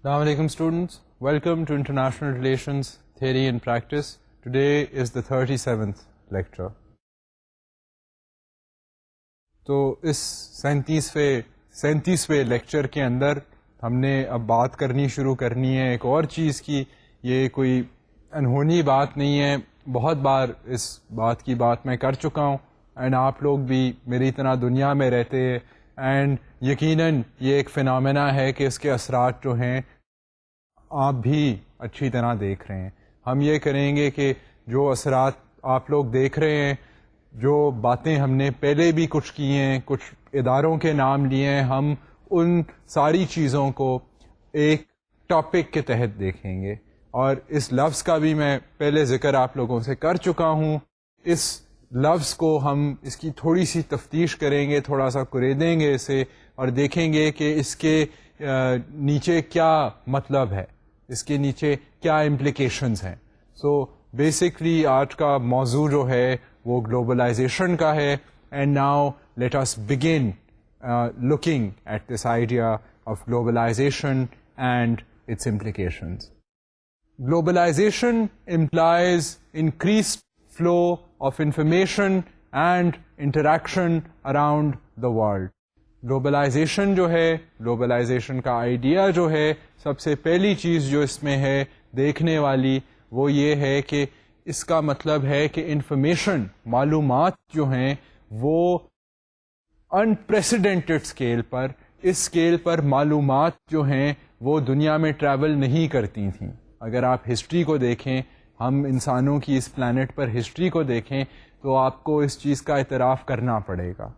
Assalamu alaikum students, welcome to International Relations Theory and Practice. Today is the 37th lecture. تو اس 37ویں lecture کے اندر ہم نے اب بات شروع کرنی ہے ایک اور چیز کی. یہ کوئی انہونی بات نہیں ہے، بہت بار اس بات میں کر چکا ہوں، اینڈ آپ لوگ بھی میری طرح دنیا میں رہتے ہیں، اینڈ یقیناً یہ ایک فینومینا ہے کہ اس کے اثرات جو ہیں آپ بھی اچھی طرح دیکھ رہے ہیں. ہم یہ کریں گے کہ جو اثرات آپ لوگ دیکھ رہے ہیں، جو باتیں ہم نے پہلے بھی کچھ کی ہیں، کچھ اداروں کے نام لیے ہیں، ہم ان ساری چیزوں کو ایک ٹاپک کے تحت دیکھیں گے. اور اس لفظ کا بھی میں پہلے ذکر آپ لوگوں سے کر چکا ہوں. اس لفظ کو ہم اس کی تھوڑی سی تفتیش کریں گے، تھوڑا سا کریدیں گے اسے اور دیکھیں گے کہ اس کے نیچے کیا مطلب ہے، اس کے نیچے کیا امپلیکیشنز ہیں. سو بیسکلی آج کا موضوع جو ہے وہ گلوبلائزیشن کا ہے. And now let us begin looking at this idea of globalization and its implications. Globalization implies increased flow of information and interaction around the world. Globalization جو ہے، گلوبلائزیشن کا آئیڈیا جو ہے، سب سے پہلی چیز جو اس میں ہے دیکھنے والی وہ یہ ہے کہ اس کا مطلب ہے کہ انفارمیشن، معلومات جو ہیں وہ انپریسیڈنٹڈ اسکیل پر، اس اسکیل پر معلومات جو ہیں وہ دنیا میں ٹریول نہیں کرتی تھیں. اگر آپ ہسٹری کو دیکھیں، ہم انسانوں کی اس پلانٹ پر ہسٹری کو دیکھیں تو آپ کو اس چیز کا اعتراف کرنا پڑے گا.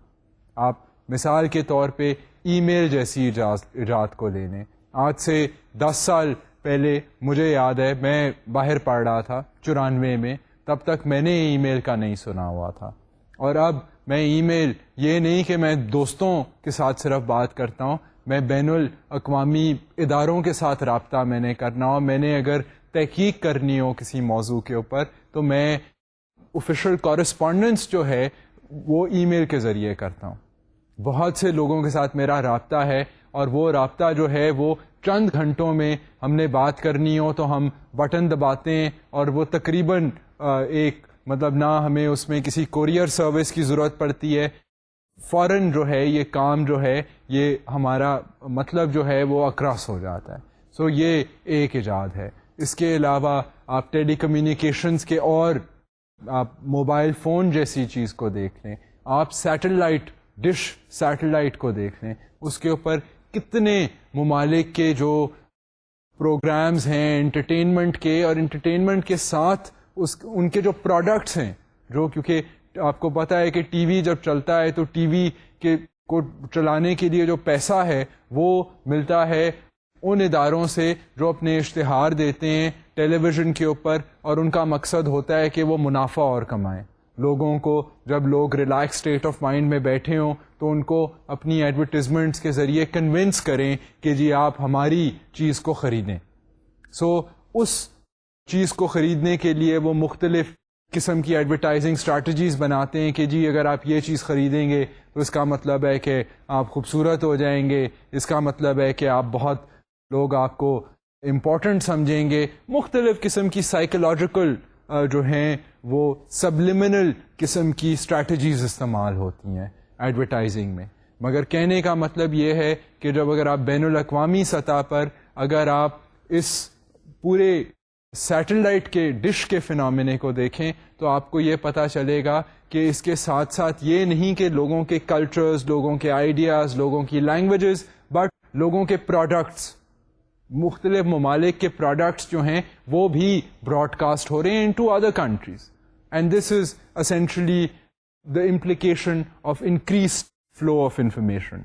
آپ مثال کے طور پہ ای میل جیسی ایجاد کو لے لیں. آج سے 10 سال پہلے مجھے یاد ہے میں باہر پڑھ رہا تھا 94 میں، تب تک میں نے ای میل کا نہیں سنا ہوا تھا. اور اب میں ای میل یہ نہیں کہ میں دوستوں کے ساتھ صرف بات کرتا ہوں، میں بین الاقوامی اداروں کے ساتھ رابطہ میں نے کرنا ہو، میں نے اگر تحقیق کرنی ہو کسی موضوع کے اوپر تو میں آفیشیل کورسپونڈنس جو ہے وہ ای میل کے ذریعے کرتا ہوں. بہت سے لوگوں کے ساتھ میرا رابطہ ہے، اور وہ رابطہ جو ہے وہ چند گھنٹوں میں ہم نے بات کرنی ہو تو ہم بٹن دباتے ہیں اور وہ تقریباً ایک مطلب نہ ہمیں اس میں کسی کوریئر سروس کی ضرورت پڑتی ہے، فوراً جو ہے یہ کام جو ہے یہ ہمارا مطلب جو ہے وہ اکراس ہو جاتا ہے. سو یہ ایک ایجاد ہے. اس کے علاوہ آپ ٹیلی کمیونیکیشنز کے اور آپ موبائل فون جیسی چیز کو دیکھ لیں، آپ سیٹلائٹ ڈش سیٹلائٹ کو دیکھ لیں، اس کے اوپر کتنے ممالک کے جو پروگرامز ہیں انٹرٹینمنٹ کے، اور انٹرٹینمنٹ کے ساتھ ان کے جو پروڈکٹس ہیں، جو کیونکہ آپ کو پتہ ہے کہ ٹی وی جب چلتا ہے تو ٹی وی کے کو چلانے کے لیے جو پیسہ ہے وہ ملتا ہے ان اداروں سے جو اپنے اشتہار دیتے ہیں ٹیلی ویژن کے اوپر، اور ان کا مقصد ہوتا ہے کہ وہ منافع اور کمائیں. لوگوں کو جب لوگ ریلیکس اسٹیٹ آف مائنڈ میں بیٹھے ہوں تو ان کو اپنی ایڈورٹیزمنٹس کے ذریعے کنونس کریں کہ جی آپ ہماری چیز کو خریدیں. سو اس چیز کو خریدنے کے لیے وہ مختلف قسم کی ایڈورٹائزنگ اسٹریٹجیز بناتے ہیں کہ جی اگر آپ یہ چیز خریدیں گے تو اس کا مطلب ہے کہ آپ خوبصورت ہو جائیں گے، اس کا مطلب ہے کہ آپ بہت لوگ آپ کو امپورٹنٹ سمجھیں گے. مختلف قسم کی سائیکولوجیکل جو ہیں وہ سبلیمنل قسم کی اسٹریٹجیز استعمال ہوتی ہیں ایڈورٹائزنگ میں. مگر کہنے کا مطلب یہ ہے کہ جب اگر آپ بین الاقوامی سطح پر اگر آپ اس پورے سیٹلائٹ کے ڈش کے فینومینے کو دیکھیں تو آپ کو یہ پتہ چلے گا کہ اس کے ساتھ ساتھ یہ نہیں کہ لوگوں کے کلچرز، لوگوں کے آئیڈیاز، لوگوں کی لینگویجز، بٹ لوگوں کے پروڈکٹس، مختلف ممالک کے پروڈکٹس جو ہیں وہ بھی براڈ کاسٹ ہو رہے ہیں into other countries. And this is essentially the implication of increased flu of information.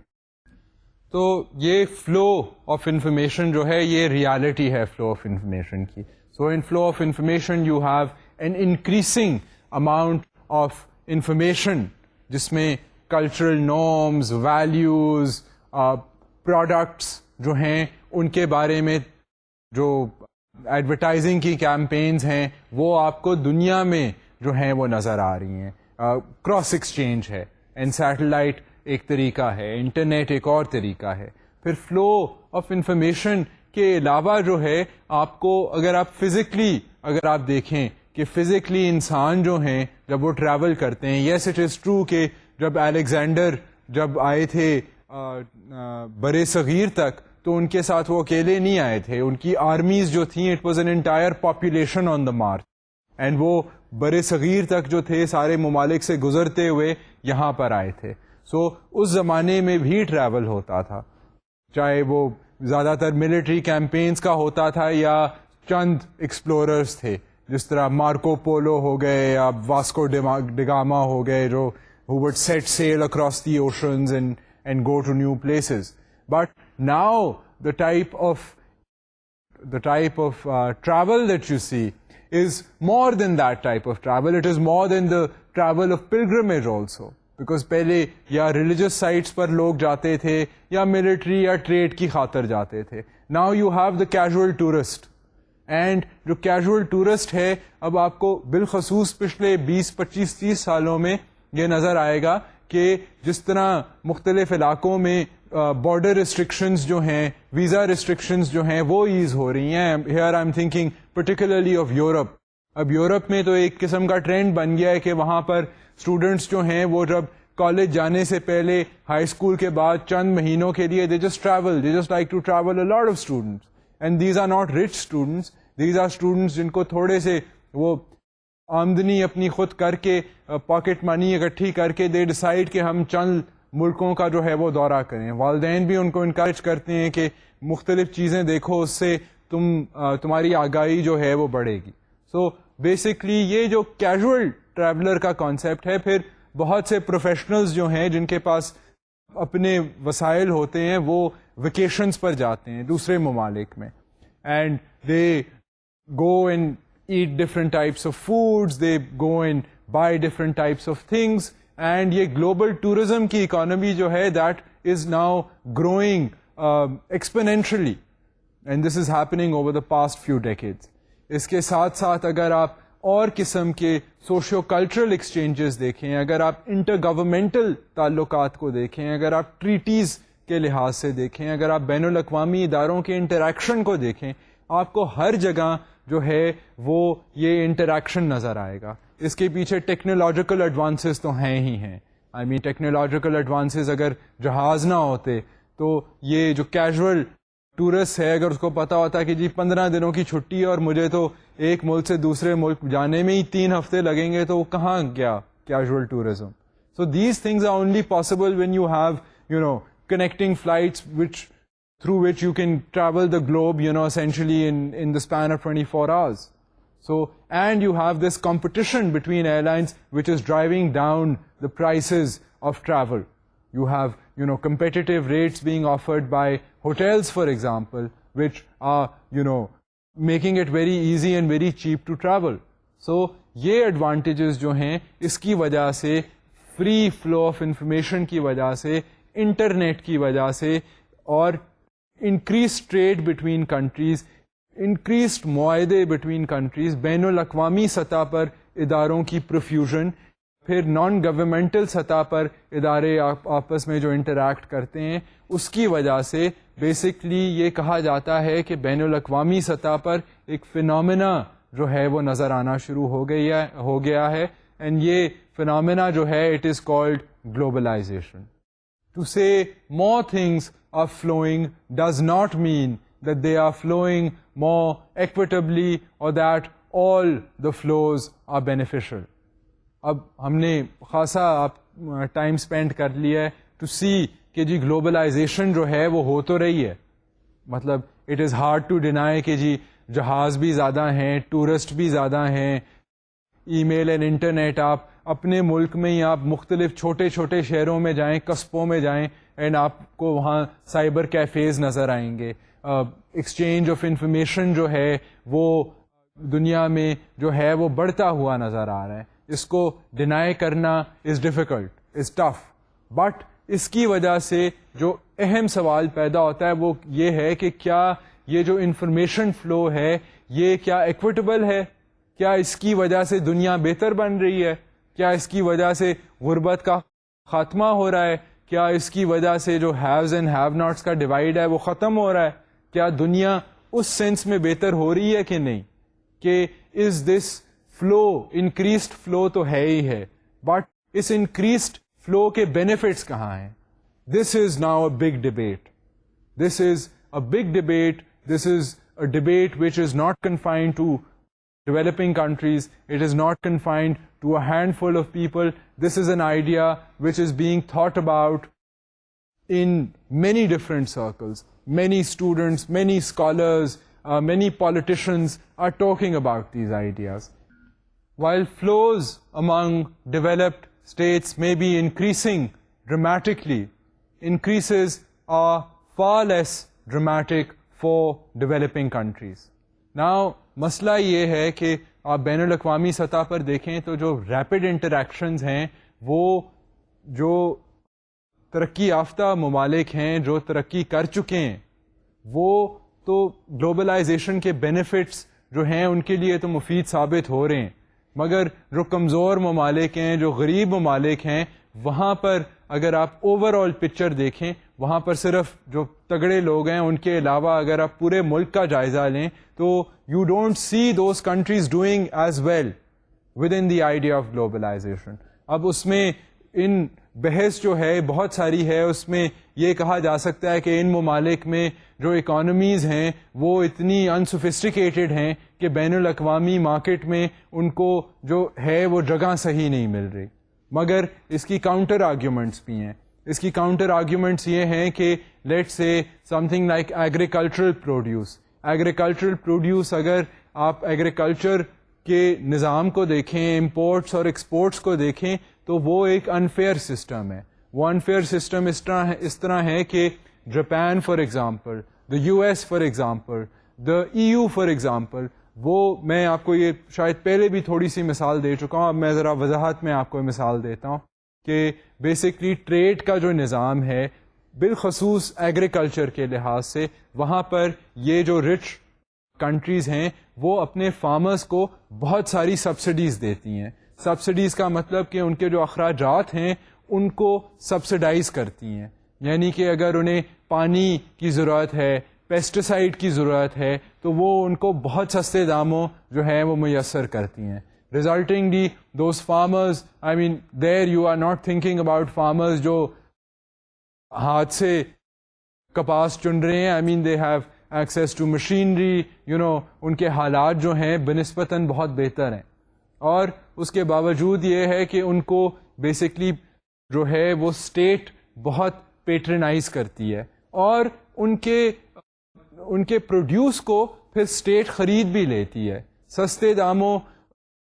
تو یہ فلو آف انفارمیشن جو ہے یہ ریالٹی ہے فلو آف انفارمیشن کی. So in flow of information you have an increasing amount of information جس میں cultural norms, values, products جو ہیں ان کے بارے میں جو ایڈورٹائزنگ کی کیمپینز ہیں وہ آپ کو دنیا میں جو ہیں وہ نظر آ رہی ہیں. کراس ایکسچینج ہے، اینڈ سیٹلائٹ ایک طریقہ ہے، انٹرنیٹ ایک اور طریقہ ہے. پھر فلو آف انفارمیشن کے علاوہ جو ہے آپ کو اگر آپ دیکھیں کہ فزیکلی انسان جو ہیں جب وہ ٹریول کرتے ہیں, یس اٹ از ٹرو کہ جب الیگزینڈر جب آئے تھے برے صغیر تک تو ان کے ساتھ وہ اکیلے نہیں آئے تھے, ان کی آرمیز جو تھیں it was an entire population on the March, and وہ برے صغیر تک جو تھے سارے ممالک سے گزرتے ہوئے یہاں پر آئے تھے. سو اس زمانے میں بھی ٹریول ہوتا تھا, چاہے وہ زیادہ تر ملٹری کیمپینز کا ہوتا تھا یا چند ایکسپلوررز تھے جس طرح مارکو پولو ہو گئے یا واسکو ڈگاما ہو گئے جو who would set sail across the oceans and go to new places. But now the type of travel that you see is more than that type of travel. It is more than the travel of pilgrimage also. Because پہلے یا religious sites پر لوگ جاتے تھے یا military یا trade کی خاطر جاتے تھے. Now you have the casual tourist. And جو کیجول ٹورسٹ ہے اب آپ کو بالخصوص پچھلے 20-25-30 سالوں میں یہ نظر آئے گا کہ جس طرح مختلف علاقوں میں بارڈر ریسٹرکشنز جو ہیں, ویزا ریسٹرکشنز جو ہیں وہ ایز ہو رہی ہیں. Here I am thinking particularly of Europe. اب یورپ میں تو ایک قسم کا ٹرینڈ بن گیا ہے کہ وہاں پر اسٹوڈنٹس جو ہیں وہ جب کالج جانے سے پہلے ہائی اسکول کے بعد چند مہینوں کے لیے they just like to travel a lot of students. And these are not rich students, these are students جن کو تھوڑے سے وہ آمدنی اپنی خود کر کے پاکٹ منی اکٹھی کر کے دے ڈیسائیڈ کہ ہم چند ملکوں کا جو ہے وہ دورہ کریں. والدین بھی ان کو انکریج کرتے ہیں کہ مختلف چیزیں دیکھو, اس سے تمہاری آگاہی جو ہے وہ بڑھے گی. سو بیسکلی یہ جو کیجول ٹریولر کا کانسیپٹ ہے, پھر بہت سے پروفیشنلز جو ہیں جن کے پاس اپنے وسائل ہوتے ہیں وہ ویکیشنز پر جاتے ہیں دوسرے ممالک میں, and they go and eat different types of foods, they go and buy different types of things, and یہ global tourism کی economy جو ہے that is now growing exponentially, and this is happening over the past few decades. اس کے ساتھ ساتھ اگر آپ اور قسم کے سوشیو کلچرل ایکسچینجز دیکھیں, اگر آپ انٹر گورنمنٹل تعلقات کو دیکھیں, اگر آپ ٹریٹیز کے لحاظ سے دیکھیں, اگر آپ بین الاقوامی اداروں کے انٹریکشن کو دیکھیں, آپ کو ہر جگہ جو ہے وہ یہ انٹریکشن نظر آئے گا. اس کے پیچھے ٹیکنالوجیکل ایڈوانسز تو ہیں ہی ہیں. آئی مین ٹیکنالوجیکل ایڈوانسز اگر جہاز نہ ہوتے تو یہ جو کیجول ٹورسٹ ہے اگر اس کو پتا ہوتا کہ جی 15 دنوں کی چھٹی اور مجھے تو ایک ملک سے دوسرے ملک جانے میں ہی 3 ہفتے لگیں گے, تو وہ کہاں گیا casual tourism. So these things are only possible when you have connecting flights through which you can travel the globe, essentially in the span of 24 hours. So, and you have this competition between airlines which is driving down the prices of travel. You have, competitive rates being offered by hotels, for example, which are, making it very easy and very cheap to travel. So, یہ advantages جو ہیں اس کی وجہ سے, free flow of information کی وجہ سے, internet کی وجہ سے, اور increase trade between countries, increased معاہدے بٹوین کنٹریز, بین الاقوامی سطح پر اداروں کی پروفیوژن, پھر نان گورنمنٹل سطح پر ادارے آپس میں جو انٹریکٹ کرتے ہیں, اس کی وجہ سے بیسکلی یہ کہا جاتا ہے کہ بین الاقوامی سطح پر ایک فینومینا جو ہے وہ نظر آنا شروع ہو گیا ہے. اینڈ یہ فینومینا جو ہے it is called globalization. To say more things are flowing does not mean that they are flowing more equitably or that all the flows are beneficial. اب ہم نے خاصا ٹائم اسپینڈ کر لیا ہے ٹو سی کہ جی گلوبلائزیشن جو ہے وہ ہو تو رہی ہے. مطلب it is hard to deny کہ جی جہاز بھی زیادہ ہیں, ٹورسٹ بھی زیادہ ہیں, ای میل اینڈ انٹرنیٹ, آپ اپنے ملک میں ہی آپ مختلف چھوٹے چھوٹے شہروں میں جائیں, قصبوں میں جائیں, اینڈ آپ کو وہاں سائبر کیفیز نظر آئیں گے. ایکسچینج آف انفارمیشن جو ہے وہ دنیا میں جو ہے وہ بڑھتا ہوا نظر آ رہا ہے. اس کو ڈینائی کرنا is difficult, is tough, but اس کی وجہ سے جو اہم سوال پیدا ہوتا ہے وہ یہ ہے کہ کیا یہ جو انفارمیشن فلو ہے یہ کیا ایکویٹیبل ہے, کیا اس کی وجہ سے دنیا بہتر بن رہی ہے, کیا اس کی وجہ سے غربت کا خاتمہ ہو رہا ہے, کیا اس کی وجہ سے جو ہیوز اینڈ ہیو ناٹس کا ڈیوائڈ ہے وہ ختم ہو رہا ہے. کیا دنیا اس سینس میں بہتر ہو رہی ہے کہ نہیں, کہ is this flow, increased flow تو ہے ہی ہے, بٹ اس انکریزڈ فلو کے بینیفٹس کہاں ہیں؟ This is now a big debate. This is a big debate. This is a debate which is not confined to developing countries. It is not confined to a handful of people. This is an idea which is being thought about in many different circles. Many students, many scholars, many politicians are talking about these ideas. While flows among developed states may be increasing dramatically, increases are far less dramatic for developing countries. Now, مسئلہ یہ ہے کہ آپ بین الاقوامی سطح پر دیکھیں تو جو ریپڈ انٹریکشنز ہیں وہ جو ترقی یافتہ ممالک ہیں, جو ترقی کر چکے ہیں, وہ تو گلوبلائزیشن کے بینیفٹس جو ہیں ان کے لیے تو مفید ثابت ہو رہے ہیں, مگر جو کمزور ممالک ہیں, جو غریب ممالک ہیں, وہاں پر اگر آپ اوور آل پکچر دیکھیں, وہاں پر صرف جو تگڑے لوگ ہیں ان کے علاوہ اگر آپ پورے ملک کا جائزہ لیں تو you don't see those countries doing as well within the idea of globalization. اب اس میں ان بحث جو ہے بہت ساری ہے, اس میں یہ کہا جا سکتا ہے کہ ان ممالک میں جو اکانومیز ہیں وہ اتنی انسوفسٹیکیٹڈ ہیں کہ بین الاقوامی مارکیٹ میں ان کو جو ہے وہ جگہ صحیح نہیں مل رہی. مگر اس کی کاؤنٹر آرگیومنٹس بھی ہیں. اس کی کاؤنٹر آرگیومنٹس یہ ہیں کہ لیٹ سے some thing like agricultural produce. Agricultural produce, اگر آپ ایگریکلچر کے نظام کو دیکھیں, امپورٹس اور ایکسپورٹس کو دیکھیں, تو وہ ایک انفیئر سسٹم ہے. وہ انفیئر سسٹم اس طرح ہے کہ Japan for example, the U S for example, the E U for example, وہ میں آپ کو یہ شاید پہلے بھی تھوڑی سی مثال دے چکا ہوں, اب میں ذرا وضاحت میں آپ کو مثال دیتا ہوں کہ بیسکلی ٹریڈ کا جو نظام ہے بالخصوص ایگریکلچر کے لحاظ سے, وہاں پر یہ جو رچ کنٹریز ہیں وہ اپنے فارمرز کو بہت ساری سبسڈیز دیتی ہیں. سبسڈیز کا مطلب کہ ان کے جو اخراجات ہیں ان کو سبسڈائز کرتی ہیں, یعنی کہ اگر انہیں پانی کی ضرورت ہے, پیسٹیسائڈ کی ضرورت ہے, تو وہ ان کو بہت سستے داموں جو ہے وہ میسر کرتی ہیں. Resultingly, those farmers, I mean, there you are not thinking about farmers جو ہاتھ سے کپاس چن رہے ہیں. I mean, they have access to machinery, ان کے حالات جو ہیں بنسبتاً بہت بہتر ہیں. اور اس کے باوجود یہ ہے کہ ان کو بیسکلی جو ہے وہ اسٹیٹ بہت پیٹرنائز کرتی ہے, اور ان کے پروڈیوس کو پھر اسٹیٹ خرید بھی لیتی ہے. سستے داموں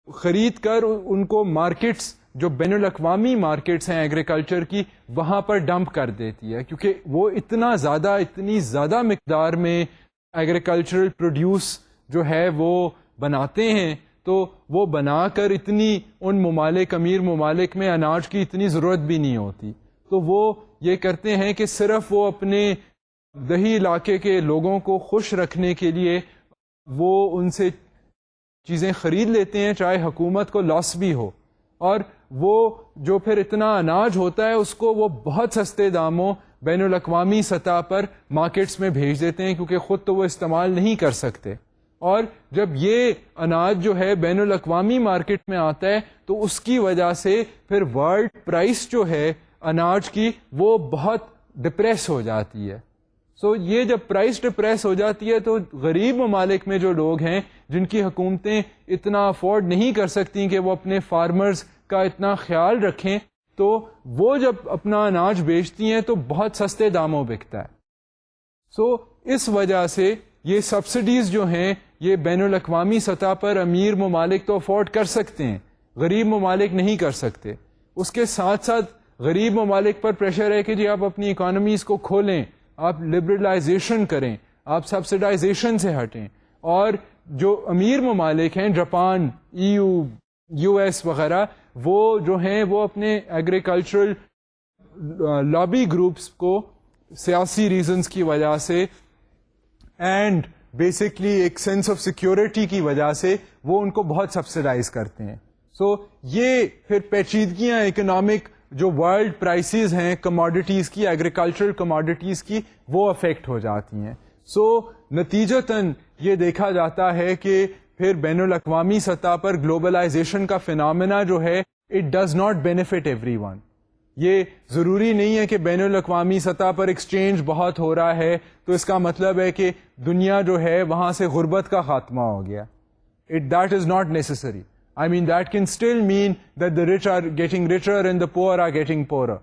خرید کر ان کو مارکیٹس جو بین الاقوامی مارکیٹس ہیں ایگریکلچر کی, وہاں پر ڈمپ کر دیتی ہے, کیونکہ وہ اتنی زیادہ مقدار میں ایگریکلچرل پروڈیوس جو ہے وہ بناتے ہیں, تو وہ بنا کر اتنی ان ممالک, امیر ممالک میں اناج کی اتنی ضرورت بھی نہیں ہوتی. تو وہ یہ کرتے ہیں کہ صرف وہ اپنے دیہی علاقے کے لوگوں کو خوش رکھنے کے لیے وہ ان سے چیزیں خرید لیتے ہیں, چاہے حکومت کو لاس بھی ہو, اور وہ جو پھر اتنا اناج ہوتا ہے اس کو وہ بہت سستے داموں بین الاقوامی سطح پر مارکیٹس میں بھیج دیتے ہیں, کیونکہ خود تو وہ استعمال نہیں کر سکتے. اور جب یہ اناج جو ہے بین الاقوامی مارکیٹ میں آتا ہے تو اس کی وجہ سے پھر ورلڈ پرائس جو ہے اناج کی وہ بہت ڈپریس ہو جاتی ہے. سو یہ جب پرائس ڈپریس ہو جاتی ہے تو غریب ممالک میں جو لوگ ہیں جن کی حکومتیں اتنا افورڈ نہیں کر سکتی کہ وہ اپنے فارمرز کا اتنا خیال رکھیں, تو وہ جب اپنا اناج بیچتی ہیں تو بہت سستے داموں بکتا ہے. سو اس وجہ سے یہ سبسڈیز جو ہیں یہ بین الاقوامی سطح پر امیر ممالک تو افورڈ کر سکتے ہیں, غریب ممالک نہیں کر سکتے. اس کے ساتھ ساتھ غریب ممالک پر پریشر ہے کہ جی آپ اپنی اکانومیز کو کھولیں, آپ لبرلائزیشن کریں, آپ سبسڈائزیشن سے ہٹیں. اور جو امیر ممالک ہیں Japan, E U, U S وغیرہ, وہ جو ہیں وہ اپنے ایگریکلچرل لابی گروپس کو سیاسی ریزنز کی وجہ سے اینڈ بیسکلی ایک سینس آف سیکیورٹی کی وجہ سے وہ ان کو بہت سبسڈائز کرتے ہیں. سو یہ پھر پیچیدگیاں اکنامک جو ورلڈ پرائسز ہیں کموڈیٹیز کی, ایگریکلچرل کموڈیٹیز کی, وہ افیکٹ ہو جاتی ہیں. سو نتیجتاً یہ دیکھا جاتا ہے کہ پھر بین الاقوامی سطح پر گلوبلائزیشن کا فینامنا جو ہے it does not benefit every one. یہ ضروری نہیں ہے کہ بین الاقوامی سطح پر ایکسچینج بہت ہو رہا ہے تو اس کا مطلب ہے کہ دنیا جو ہے وہاں سے غربت کا خاتمہ ہو گیا. That is not necessary. I mean, that can still mean that the rich are getting richer and the poor are getting poorer.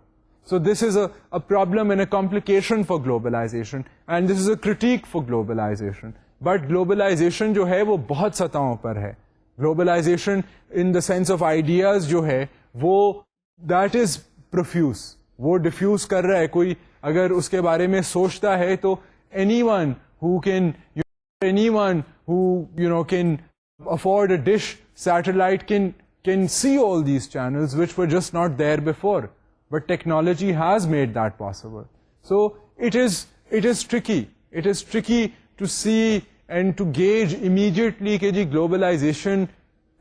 So this is a problem and a complication for globalization, and this is a critique for globalization. But globalization جو ہے وہ بہت سطحوں پر ہے. Globalization in the sense of ideas جو ہے وہ that is profuse. وہ diffuse کر رہا ہے. کوئی اگر اس کے بارے میں سوچتا ہے تو anyone who can afford a dish satellite can see all these channels which were just not there before, but technology has made that possible. So it is tricky to see and to gauge immediately کہ جی globalization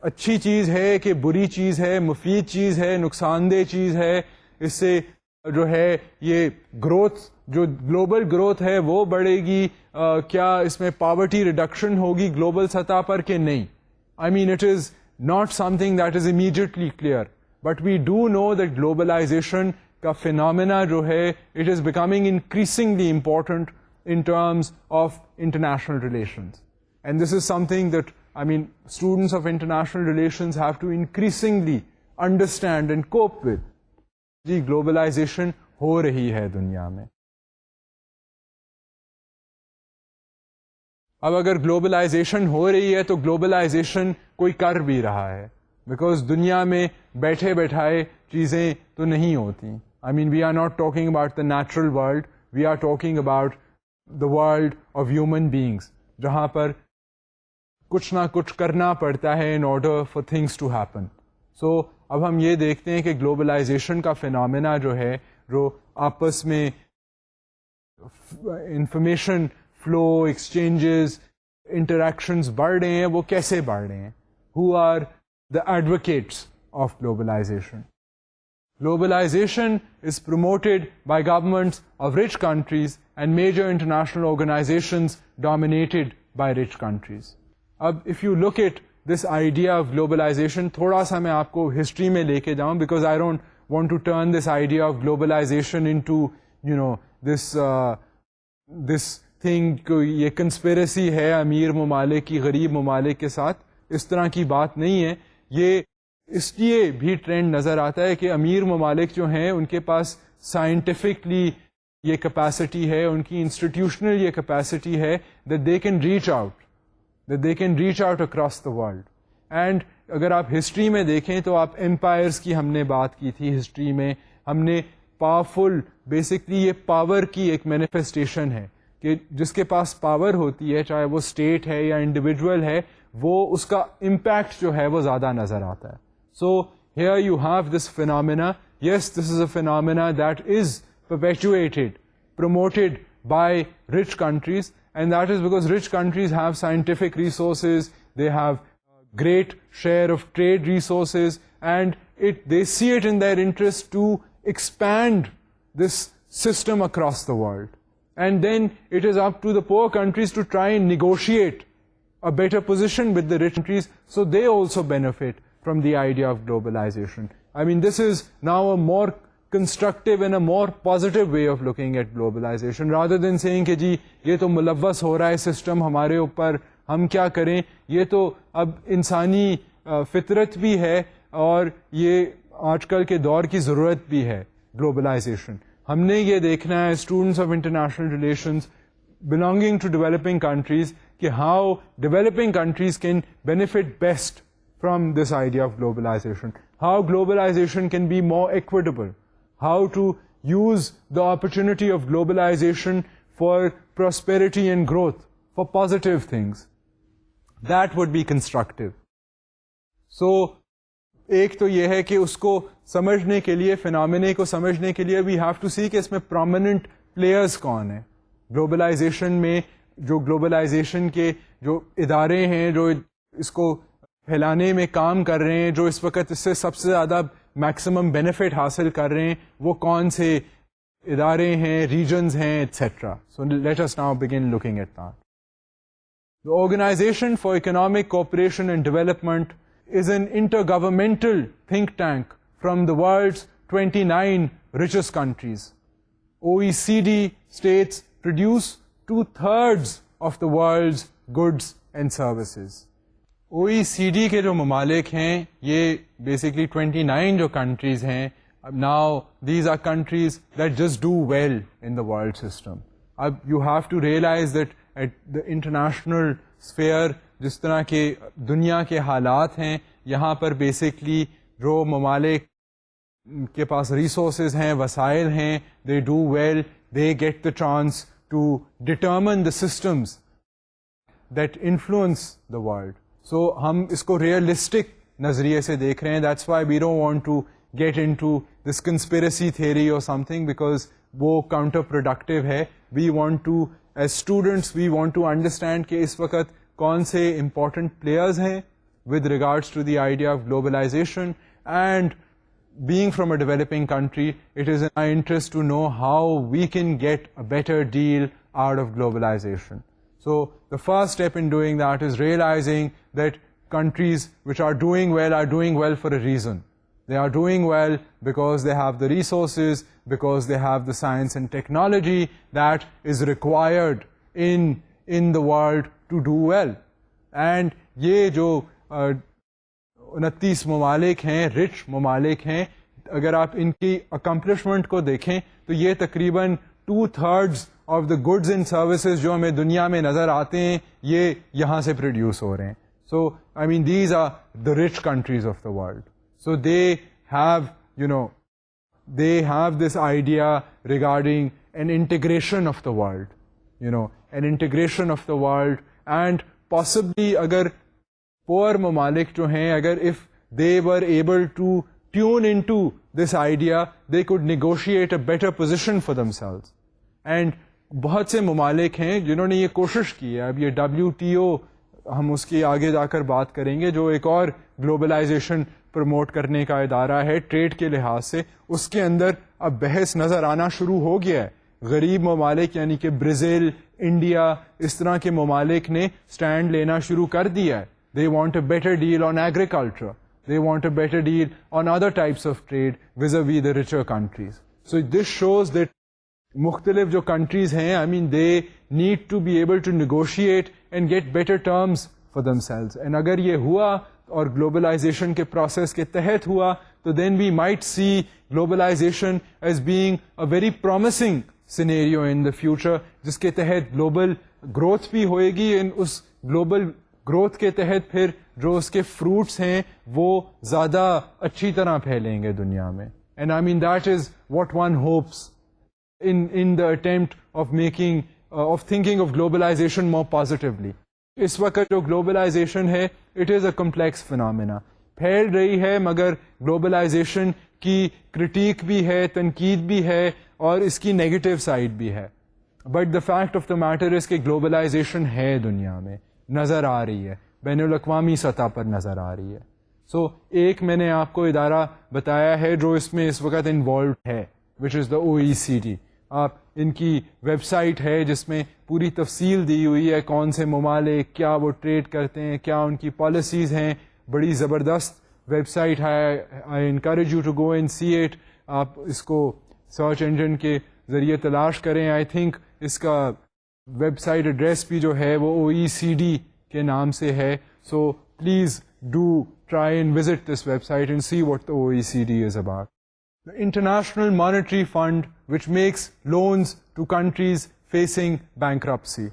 اچھی چیز ہے کہ بری چیز ہے, مفید چیز ہے, نقصان دہ چیز ہے. اس سے جو ہے یہ گروتھ جو گلوبل گروتھ ہے وہ بڑھے گی, کیا اس میں پاورٹی ریڈکشن ہوگی گلوبل سطح پر کہ نہیں. I mean, it is not something that is immediately clear, but we do know that globalization کا phenomena جو ہے it is becoming increasingly important in terms of international relations. And this is something that, I mean, students of international relations have to increasingly understand and cope with. G globalization ہو رہی ہے دنیا میں. اب اگر globalisation ہو رہی ہے تو globalisation کوئی کر بھی رہا ہے, بیکاز دنیا میں بیٹھے بیٹھائے چیزیں تو نہیں ہوتی. I mean we are not talking about the natural world, we are talking about the world of human beings, جہاں پر کچھ نہ کچھ کرنا پڑتا ہے in order for things to happen. So اب ہم یہ دیکھتے ہیں کہ گلوبلائزیشن کا فینامنا جو ہے جو آپس میں انفارمیشن فلو, ایکسچینجز, انٹریکشنز بڑھ رہے ہیں, وہ کیسے بڑھ رہے ہیں. Who are the advocates of globalization. Globalization is promoted by governments of rich countries and major international organizations dominated by rich countries. اب if you look at this idea of globalization, تھوڑا سا میں آپ کو ہسٹری میں لے کے جاؤں, because I don't want to turn this idea of globalization into, this thing یہ کنسپیریسی ہے امیر ممالک کی غریب ممالک کے ساتھ. اس طرح کی بات نہیں ہے. یہ اس لیے بھی ٹرینڈ نظر آتا ہے کہ امیر ممالک جو ہیں ان کے پاس سائنٹیفکلی یہ کیپیسٹی ہے, ان کی انسٹیٹیوشنل یہ کیپیسٹی ہے that they can reach out across the world. And اگر آپ ہسٹری میں دیکھیں تو آپ امپائرس کی ہم نے بات کی تھی ہسٹری میں, ہم نے پاورفل, بیسکلی یہ پاور کی ایک مینیفیسٹیشن ہے کہ جس کے پاس پاور ہوتی ہے, چاہے وہ اسٹیٹ ہے یا انڈیویجول ہے, وہ اس کا امپیکٹ جو ہے وہ زیادہ نظر آتا ہے. So here you have this phenomena. Yes, this is a phenomena that is perpetuated, promoted by rich countries, and that is because rich countries have scientific resources, they have great share of trade resources, and they see it in their interest to expand this system across the world. And then it is up to the poor countries to try and negotiate a better position with the rich countries so they also benefit from the idea of globalization. I mean, this is now a more constructive and a more positive way of looking at globalization, rather than saying کہ جی یہ تو ملوث ہو رہا ہے system ہمارے اوپر, ہم کیا کریں, یہ تو اب انسانی فطرت بھی ہے اور یہ آج کل کے دور کی ضرورت بھی ہے گلوبلائزیشن. ہم نے یہ دیکھنا ہے students of international relations belonging to developing countries کہ how developing countries can benefit best from this idea of globalization, how globalization can be more equitable, how to use the opportunity of globalization for prosperity and growth, for positive things. That would be constructive. So ایک تو یہ ہے کہ اس کو سمجھنے کے لیے, فینامنے کو سمجھنے کے لیے we have to see کہ اس میں prominent players کون ہیں گلوبلائزیشن میں. جو گلوبلائزیشن کے جو ادارے ہیں جو اس کو پھیلانے میں کام کر رہے ہیں, جو اس وقت اس سے سب سے زیادہ میکسیمم بینیفٹ حاصل کر رہے ہیں, وہ کون سے ادارے ہیں, ریجنز ہیں, etcetera. So let us now begin looking at that. The Organization for Economic Cooperation and Development is an intergovernmental think tank from the world's 29 richest countries. OECD states produce 2/3 of the world's goods and services. OECD کے جو ممالک ہیں یہ basically 29 جو countries ہیں. Now these are countries that just do well in the world system. You have to realize that at the international sphere جس طرح کے دنیا کے حالات ہیں یہاں پر بیسکلی جو ممالک کے پاس ریسورسز ہیں وسائل ہیں they do well, they get the chance to determine the systems that influence the world. So ہم اس کو ریئلسٹک نظریے سے دیکھ رہے ہیں. That's why we don't want to get into this conspiracy theory or something because وہ counter productive ہے. We want to, as students, we want to understand کہ اس وقت کون سے important players ہیں with regards to the idea of globalization, and being from a developing country, it is in my interest to know how we can get a better deal out of globalization. So the first step in doing that is realizing that countries which are doing well for a reason. They are doing well because they have the resources, because they have the science and technology that is required in the world to do well. And یہ جو 29 ممالک ہیں rich ممالک ہیں اگر آپ ان کی accomplishment کو دیکھیں تو یہ تقریباً 2/3 of the goods and services جو ہمیں دنیا میں نظر آتے ہیں یہ یہاں سے پروڈیوس ہو رہے ہیں. So I mean these are the rich countries of the world. So they have this idea regarding an integration of the world, an integration of the world. And possibly اگر پور ممالک جو ہیں اگر if they were able to tune into this idea, they could negotiate a better position for themselves. And بہت سے ممالک ہیں جنہوں نے یہ کوشش کی ہے. اب یہ WTO ہم اس کی آگے جا کر بات کریں گے جو ایک اور گلوبلائزیشن پروموٹ کرنے کا ادارہ ہے ٹریڈ کے لحاظ سے. اس کے اندر اب بحث نظر آنا شروع ہو گیا ہے. غریب ممالک یعنی کہ برازیل, انڈیا, اس طرح کے ممالک نے سٹینڈ لینا شروع کر دیا ہے. They want a better deal on agriculture. They want a better deal on other types of trade vis-a-vis the richer countries. So this shows that مختلف جو countries ہیں, I mean they need to be able to negotiate and get better terms for themselves. And اگر یہ ہوا اور globalization کے process کے تحت ہوا تو then we might see globalization as being a very promising scenario in the future جس کے تحت global growth بھی ہوئے گی. and اس global گروتھ کے تحت پھر جو اس کے فروٹس ہیں وہ زیادہ اچھی طرح پھیلیں گے دنیا میں. And I mean that is what one hopes in the attempt of making of thinking of globalisation more positively. اس وقت جو گلوبلائزیشن ہے it is a complex phenomena, پھیل رہی ہے مگر گلوبلائزیشن کی کرٹیک بھی ہے, تنقید بھی ہے اور اس کی نیگیٹو سائڈ بھی ہے. But the fact of the matter is کہ گلوبلائزیشن ہے دنیا میں, نظر آ رہی ہے, بین الاقوامی سطح پر نظر آ رہی ہے. سو ایک میں نے آپ کو ادارہ بتایا ہے جو اس میں اس وقت انوالوڈ ہے وچ از دا OECD. آپ ان کی ویب سائٹ ہے جس میں پوری تفصیل دی ہوئی ہے کون سے ممالک کیا وہ ٹریڈ کرتے ہیں, کیا ان کی پالیسیز ہیں. بڑی زبردست ویب سائٹ ہے. I encourage you to go and see it. آپ اس کو سرچ انجن کے ذریعے تلاش کریں. آئی تھنک اس کا ویب سائٹ ایڈریس بھی جو ہے وہ OECD کے نام سے ہے. So please do try and visit this website and see what the OECD is about. The International Monetary Fund, which makes loans to countries facing bankruptcy.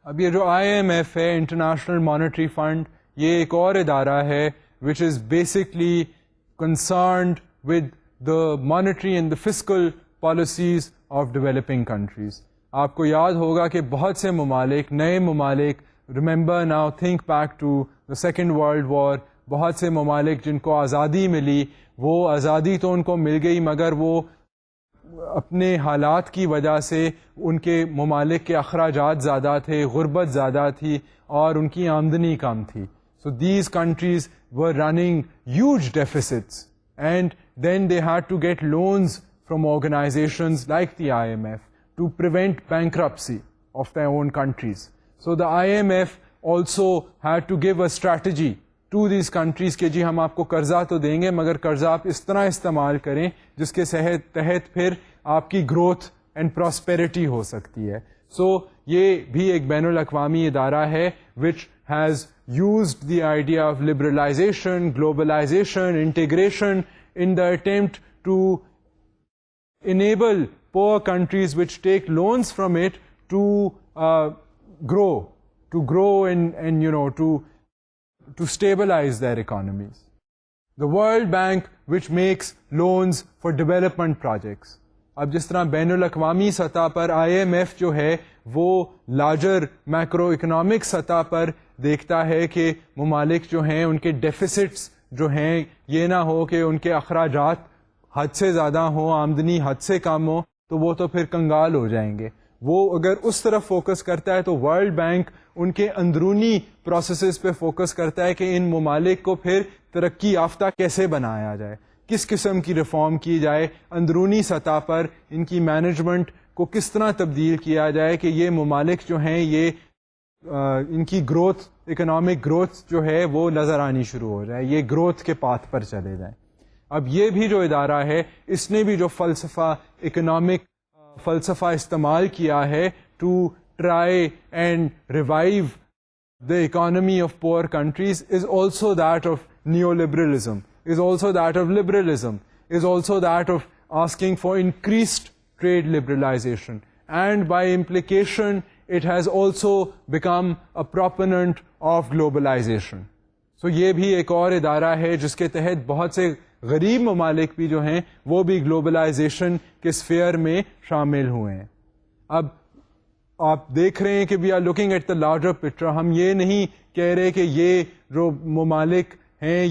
اب یہ جو IMF ہے, International Monetary Fund, یہ ایک اور ادارہ ہے which is basically concerned with the monetary and the fiscal policies of developing countries. آپ کو یاد ہوگا کہ بہت سے ممالک, نئے ممالک, remember now, think back to the Second World War, بہت سے ممالک جن کو آزادی ملی, وہ آزادی تو ان کو مل گئی مگر وہ اپنے حالات کی وجہ سے ان کے ممالک کے اخراجات زیادہ تھے, غربت زیادہ تھی اور ان کی آمدنی کم تھی. So these countries were running huge deficits and then they had to get loans from organizations like the IMF to prevent bankruptcy of their own countries. So the IMF also had to give a strategy to these countries کہ جی ہم آپ کو قرضہ تو دیں گے مگر قرضہ آپ اس طرح استعمال کریں جس کے تحت پھر آپ کی گروتھ اینڈ پراسپیرٹی ہو سکتی ہے. سو یہ بھی ایک بین الاقوامی ادارہ ہے which has used the idea of liberalization, globalization, integration in the attempt to enable poor countries which take loans from it to grow and to stabilize their economies. The World Bank which makes loans for development projects. اب جس طرح بین الاقوامی سطح پر آئی M F جو ہے وہ larger macro economic سطح پر دیکھتا ہے کہ ممالک جو ہیں ان کے ڈیفیسٹس جو ہیں یہ نہ ہو کہ ان کے اخراجات حد سے زیادہ ہوں، آمدنی حد سے کم ہو، تو وہ تو پھر کنگال ہو جائیں گے. وہ اگر اس طرف فوکس کرتا ہے تو ورلڈ بینک ان کے اندرونی پروسیسز پہ فوکس کرتا ہے کہ ان ممالک کو پھر ترقی یافتہ کیسے بنایا جائے، کس قسم کی ریفارم کی جائے، اندرونی سطح پر ان کی مینجمنٹ کو کس طرح تبدیل کیا جائے کہ یہ ممالک جو ہیں یہ ان کی گروتھ، اکنامک گروتھ جو ہے وہ نظر آنی شروع ہو جائے، یہ گروتھ کے پاتھ پر چلے جائیں. اب یہ بھی جو ادارہ ہے اس نے بھی جو فلسفہ، اکنامک فلسفہ استعمال کیا ہے to try and revive the economy of poor countries is also that of neoliberalism, is also that of liberalism, is also that of asking for increased trade liberalization, and by implication it has also become a proponent of globalization. So یہ بھی ایک اور ادارہ ہے جس کے تحت بہت سے غریب ممالک بھی جو ہیں وہ بھی گلوبلائزیشن کے اسفیئر میں شامل ہوئے ہیں. اب آپ دیکھ رہے ہیں کہ we are looking at the larger picture. ہم یہ نہیں کہہ رہے کہ یہ جو ممالک ہیں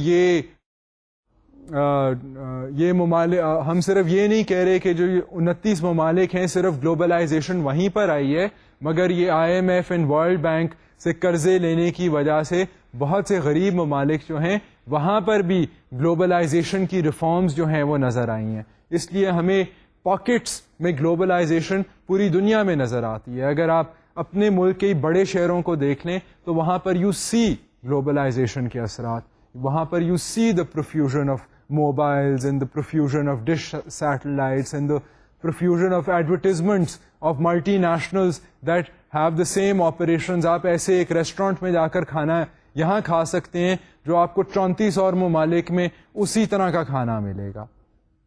یہ ممالک، ہم صرف یہ نہیں کہہ رہے کہ جو 29 ممالک ہیں صرف گلوبلائزیشن وہیں پر آئی ہے، مگر یہ I M F and world bank سے قرضے لینے کی وجہ سے بہت سے غریب ممالک جو ہیں وہاں پر بھی گلوبلائزیشن کی ریفارمز جو ہیں وہ نظر آئی ہیں. اس لیے ہمیں پاکٹس میں گلوبلائزیشن پوری دنیا میں نظر آتی ہے. اگر آپ اپنے ملک کے بڑے شہروں کو دیکھ لیں تو وہاں پر یو سی گلوبلائزیشن کے اثرات، وہاں پر you see the profusion of mobiles and the profusion of dish satellites and the profusion of advertisements of multinationals that have the same operations. آپ ایسے ایک ریسٹورینٹ میں جا کر کھانا یہاں کھا سکتے ہیں جو آپ کو 34 اور ممالک میں اسی طرح کا کھانا ملے گا،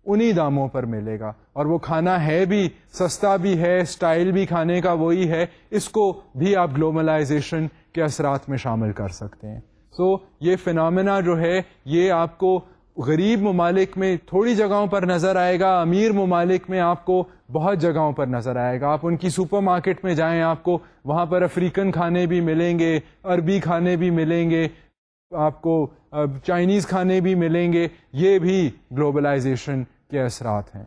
انہی داموں پر ملے گا، اور وہ کھانا ہے بھی سستا بھی ہے، اسٹائل بھی کھانے کا وہی ہے. اس کو بھی آپ گلوبلائزیشن کے اثرات میں شامل کر سکتے ہیں. سو یہ فنامنا جو ہے یہ آپ کو غریب ممالک میں تھوڑی جگہوں پر نظر آئے گا، امیر ممالک میں آپ کو بہت جگہوں پر نظر آئے گا. آپ ان کی سپر مارکیٹ میں جائیں، آپ کو وہاں پر افریقن کھانے بھی ملیں گے، عربی کھانے بھی ملیں گے، آپ کو چائنیز کھانے بھی ملیں گے. یہ بھی گلوبلائزیشن کے اثرات ہیں.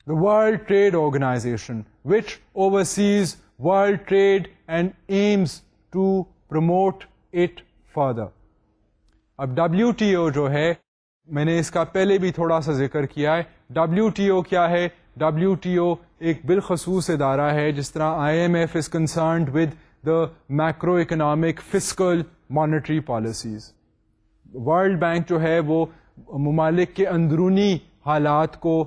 The World Trade Organization, which oversees world trade and aims to promote it further. اب WTO جو ہے، میں نے اس کا پہلے بھی تھوڑا سا ذکر کیا ہے. WTO کیا ہے؟ WTO ایک بالخصوص ادارہ ہے. جس طرح IMF is concerned with the macroeconomic fiscal monetary policies. World bank جو ہے وہ ممالک کے اندرونی حالات کو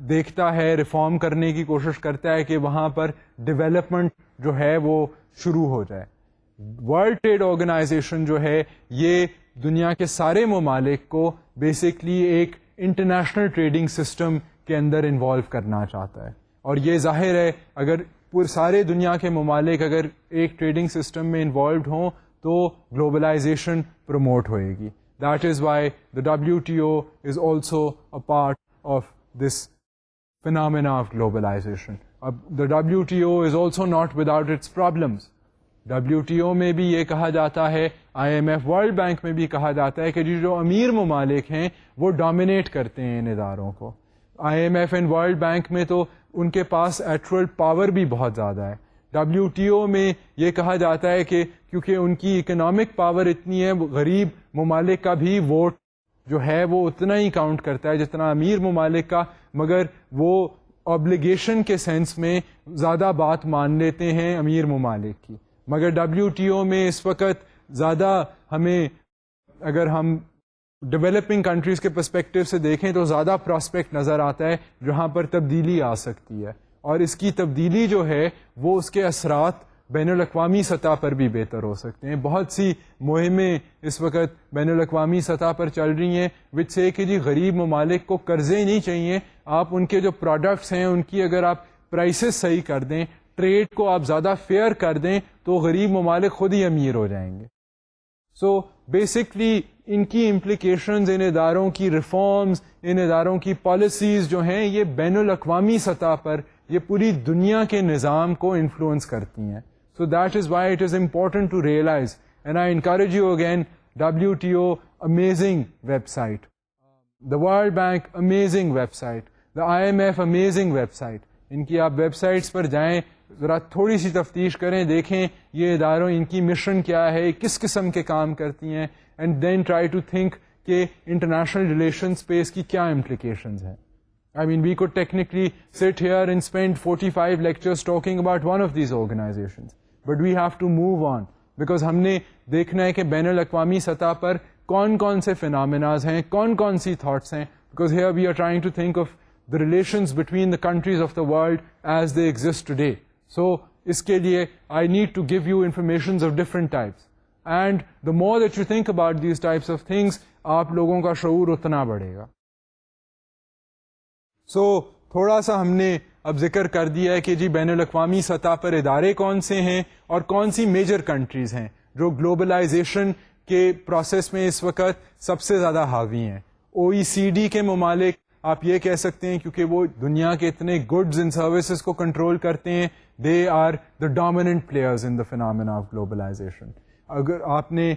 دیکھتا ہے، ریفارم کرنے کی کوشش کرتا ہے کہ وہاں پر ڈیولپمنٹ جو ہے وہ شروع ہو جائے. ورلڈ ٹریڈ آرگنائزیشن جو ہے یہ دنیا کے سارے ممالک کو بیسکلی ایک انٹرنیشنل ٹریڈنگ سسٹم کے اندر انوالو کرنا چاہتا ہے. اور یہ ظاہر ہے اگر سارے دنیا کے ممالک اگر ایک ٹریڈنگ سسٹم میں انوالوڈ ہوں تو گلوبلائزیشن پروموٹ ہوئے گی. That is why the WTO is also a part of this phenomena of globalization. The WTO is also not without its problems. WTO میں بھی یہ کہا جاتا ہے، IMF ورلڈ بینک میں بھی کہا جاتا ہے کہ جو امیر ممالک ہیں وہ ڈومینیٹ کرتے ہیں ان اداروں کو. IMF اینڈ ورلڈ بینک میں تو ان کے پاس ایکچوئل پاور بھی بہت زیادہ ہے. WTO میں یہ کہا جاتا ہے کہ کیونکہ ان کی اکنامک پاور اتنی ہے، غریب ممالک کا بھی ووٹ جو ہے وہ اتنا ہی کاؤنٹ کرتا ہے جتنا امیر ممالک کا، مگر وہ obligation کے سینس میں زیادہ بات مان لیتے ہیں امیر ممالک کی, مگر WTO میں اس وقت زیادہ ہمیں, اگر ہم ڈیولپنگ کنٹریز کے پرسپیکٹو سے دیکھیں تو زیادہ پراسپیکٹ نظر آتا ہے جہاں پر تبدیلی آ سکتی ہے, اور اس کی تبدیلی جو ہے وہ اس کے اثرات بین الاقوامی سطح پر بھی بہتر ہو سکتے ہیں. بہت سی مہمیں اس وقت بین الاقوامی سطح پر چل رہی ہیں وچ سے کہ جی غریب ممالک کو قرضے نہیں چاہیے, آپ ان کے جو پروڈکٹس ہیں ان کی اگر آپ پرائسز صحیح کر دیں, ٹریڈ کو آپ زیادہ فیئر کر دیں تو غریب ممالک خود ہی امیر ہو جائیں گے. سو بیسکلی ان کی امپلیکیشنز, ان اداروں کی ریفارمز, ان اداروں کی پالیسیز جو ہیں یہ بین الاقوامی سطح پر یہ پوری دنیا کے نظام کو انفلوئنس کرتی ہیں. So that is why it is important to realize, and I encourage you again, WTO, amazing website. The World Bank, amazing website. The IMF, amazing website. ان کی آپ ویب سائٹس پر جائیں, ذرا تھوڑی سی تفتیش کریں, دیکھیں یہ اداروں ان کی مشن کیا ہے, کس قسم کے کام کرتی ہیں, and then try to think کہ انٹرنیشنل ریلیشنز پہ اس کی کیا امپلیکیشنز ہیں. I mean, we could technically sit here and spend 45 lectures talking about one of these organizations. But we have to move on, because ہم نے دیکھنا ہے کہ بین الاقوامی سطح پر کون کون سے فینامیناز ہیں, کون کون سی تھاٹس ہیں, because here we are trying to think of the relations between the countries of the world as they exist today. So اس کے لیے I need to give you informations of different types, and the more that you think about these types of things, آپ لوگوں کا شعور اتنا بڑھے گا. So تھوڑا سا ہم نے اب ذکر کر دیا ہے کہ جی بین الاقوامی سطح پر ادارے کون سے ہیں اور کون سی میجر کنٹریز ہیں جو گلوبلائزیشن کے پروسیس میں اس وقت سب سے زیادہ حاوی ہیں. OECD کے ممالک آپ یہ کہہ سکتے ہیں کیونکہ وہ دنیا کے اتنے گڈز اینڈ سروسز کو کنٹرول کرتے ہیں, they are the dominant players in the phenomena of globalization. اگر آپ نے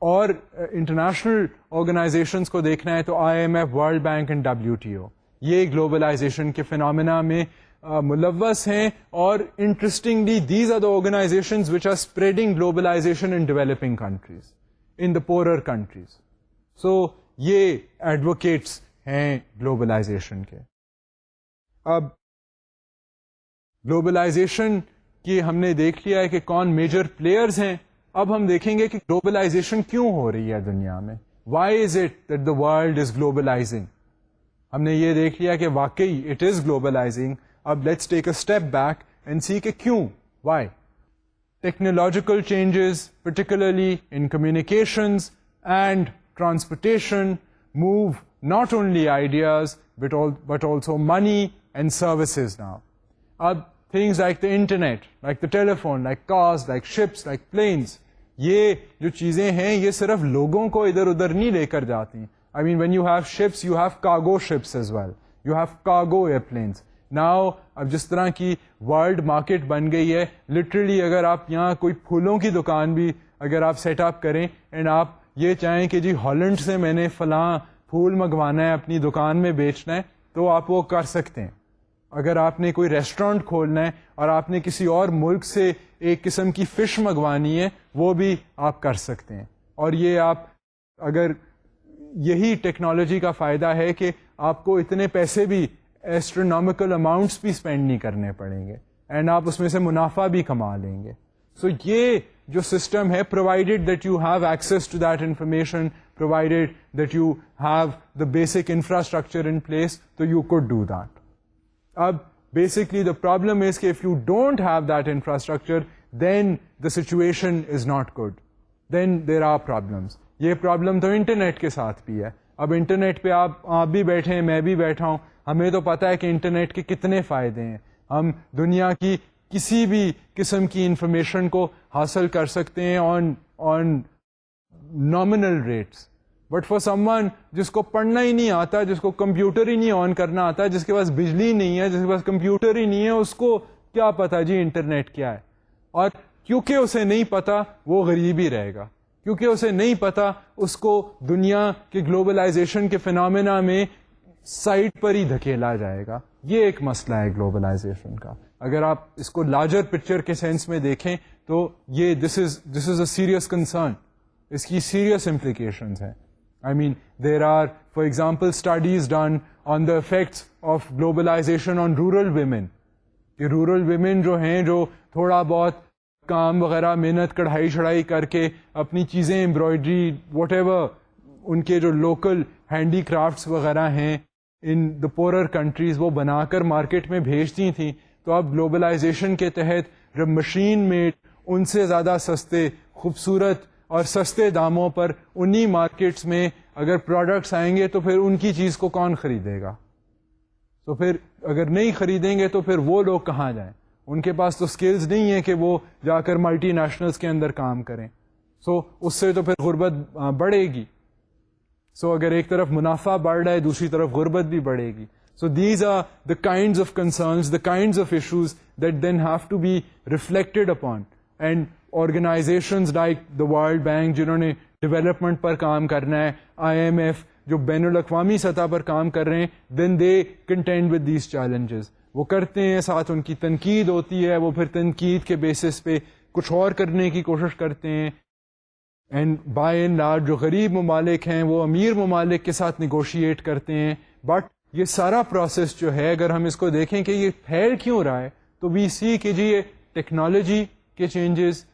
اور انٹرنیشنل آرگنائزیشنس کو دیکھنا ہے تو IMF, World Bank and WTO یہ گلوبلائزیشن کے فینامنا میں ملوث ہیں, اور interestingly these are the organisations which are spreading globalisation in developing countries, in the poorer countries. سو یہ ایڈوکیٹس ہیں گلوبلائزیشن کے. اب گلوبلائزیشن کی ہم نے دیکھ لیا ہے کہ کون میجر پلیئرز ہیں, اب ہم دیکھیں گے کہ گلوبلائزیشن کیوں ہو رہی ہے دنیا میں. Why is it that the world is globalising. ہم نے یہ دیکھ لیا کہ واقعی اٹ از گلوبلائزنگ. اب let's take a step back and see کہ کیوں, why. Technological changes particularly in communications and transportation move not only ideas but also money and services now. Ab things like the internet, like the telephone, like cars, like ships, like planes, یہ جو چیزیں ہیں یہ صرف لوگوں کو ادھر ادھر نہیں لے کر جاتی. I mean, when you have ships, you have cargo ships as well. You have cargo airplanes. Now, اب جس طرح کی ورلڈ مارکیٹ بن گئی ہے, لٹرلی اگر آپ یہاں کوئی پھولوں کی دکان بھی اگر آپ سیٹ اپ کریں اینڈ آپ یہ چاہیں کہ جی ہالینڈ سے میں نے فلاں پھول منگوانا ہے اپنی دکان میں بیچنا ہے, تو آپ وہ کر سکتے ہیں. اگر آپ نے کوئی ریسٹورینٹ کھولنا ہے اور آپ نے کسی اور ملک سے ایک قسم کی فش منگوانی ہے, وہ بھی آپ کر سکتے ہیں. اور یہ آپ اگر یہی ٹیکنالوجی کا فائدہ ہے کہ آپ کو اتنے پیسے بھی ایسٹرونومیکل اماؤنٹس بھی اسپینڈ نہیں کرنے پڑیں گے, اینڈ آپ اس میں سے منافع بھی کما لیں گے. سو یہ جو سسٹم ہے, provided that you have access to that information, provided that you have the basic infrastructure in place, تو یو کوڈ ڈو دیٹ. اب بیسکلی دا پرابلم از کہ if you don't have that infrastructure then the situation is not good, then there are problems. یہ problem تو internet کے ساتھ بھی ہے. اب انٹرنیٹ پہ آپ بھی بیٹھے ہیں, میں بھی بیٹھا ہوں, ہمیں تو پتہ ہے کہ انٹرنیٹ کے کتنے فائدے ہیں. ہم دنیا کی کسی بھی قسم کی انفارمیشن کو حاصل کر سکتے ہیں on nominal rates. But for someone جس کو پڑھنا ہی نہیں آتا, جس کو کمپیوٹر ہی نہیں آن کرنا آتا, جس کے پاس بجلی نہیں ہے, جس کے پاس کمپیوٹر ہی نہیں ہے, اس کو کیا پتا جی انٹرنیٹ کیا ہے. اور کیونکہ اسے نہیں پتا وہ غریب ہی رہے گا, کیونکہ اسے نہیں پتا اس کو دنیا کے گلوبلائزیشن کے فینامنا میں سائڈ پر ہی دھکیلا جائے گا. یہ ایک مسئلہ ہے گلوبلائزیشن کا. اگر آپ اس کو لارجر پکچر کے سینس میں دیکھیں تو یہ دس از اے سیریس کنسرن, اس کی سیریس امپلیکیشنز ہیں. I mean, there are, for example, studies done on the effects of globalization on rural women, کہ رورل ویمن جو ہیں جو تھوڑا بہت کام وغیرہ محنت کڑھائی شڑائی کر کے اپنی چیزیں ایمبرائڈری واٹ ایور ان کے جو لوکل ہینڈی کرافٹس وغیرہ ہیں ان دا پورر کنٹریز وہ بنا کر مارکیٹ میں بھیجتی تھیں. تو اب گلوبلائزیشن کے تحت جب مشین میڈ ان سے زیادہ سستے خوبصورت اور سستے داموں پر انہی مارکیٹس میں اگر پروڈکٹس آئیں گے تو پھر ان کی چیز کو کون خریدے گا؟ تو پھر اگر نہیں خریدیں گے تو پھر وہ لوگ کہاں جائیں؟ ان کے پاس تو سکلز نہیں ہیں کہ وہ جا کر ملٹی نیشنلز کے اندر کام کریں. سو اس سے تو پھر غربت بڑھے گی. سو اگر ایک طرف منافع بڑھ رہا ہے دوسری طرف غربت بھی بڑھے گی. So these are the kinds of concerns, the kinds of issues that then have to be reflected upon. And organizations like the world bank جنہوں نے ڈیولپمنٹ پر کام کرنا ہے, IMF جو بین الاقوامی سطح پر کام کر رہے ہیں, دین دے کنٹینڈ ود دیز چیلنجز. وہ کرتے ہیں, ساتھ ان کی تنقید ہوتی ہے, وہ پھر تنقید کے بیسس پہ کچھ اور کرنے کی کوشش کرتے ہیں. اینڈ بائی اینڈ لارج جو غریب ممالک ہیں وہ امیر ممالک کے ساتھ نیگوشیٹ کرتے ہیں. بٹ یہ سارا پروسیس جو ہے اگر ہم اس کو دیکھیں کہ یہ پھیل کیوں رہا ہے تو وی سی کہ جی یہ ٹیکنالوجی کے چینجز,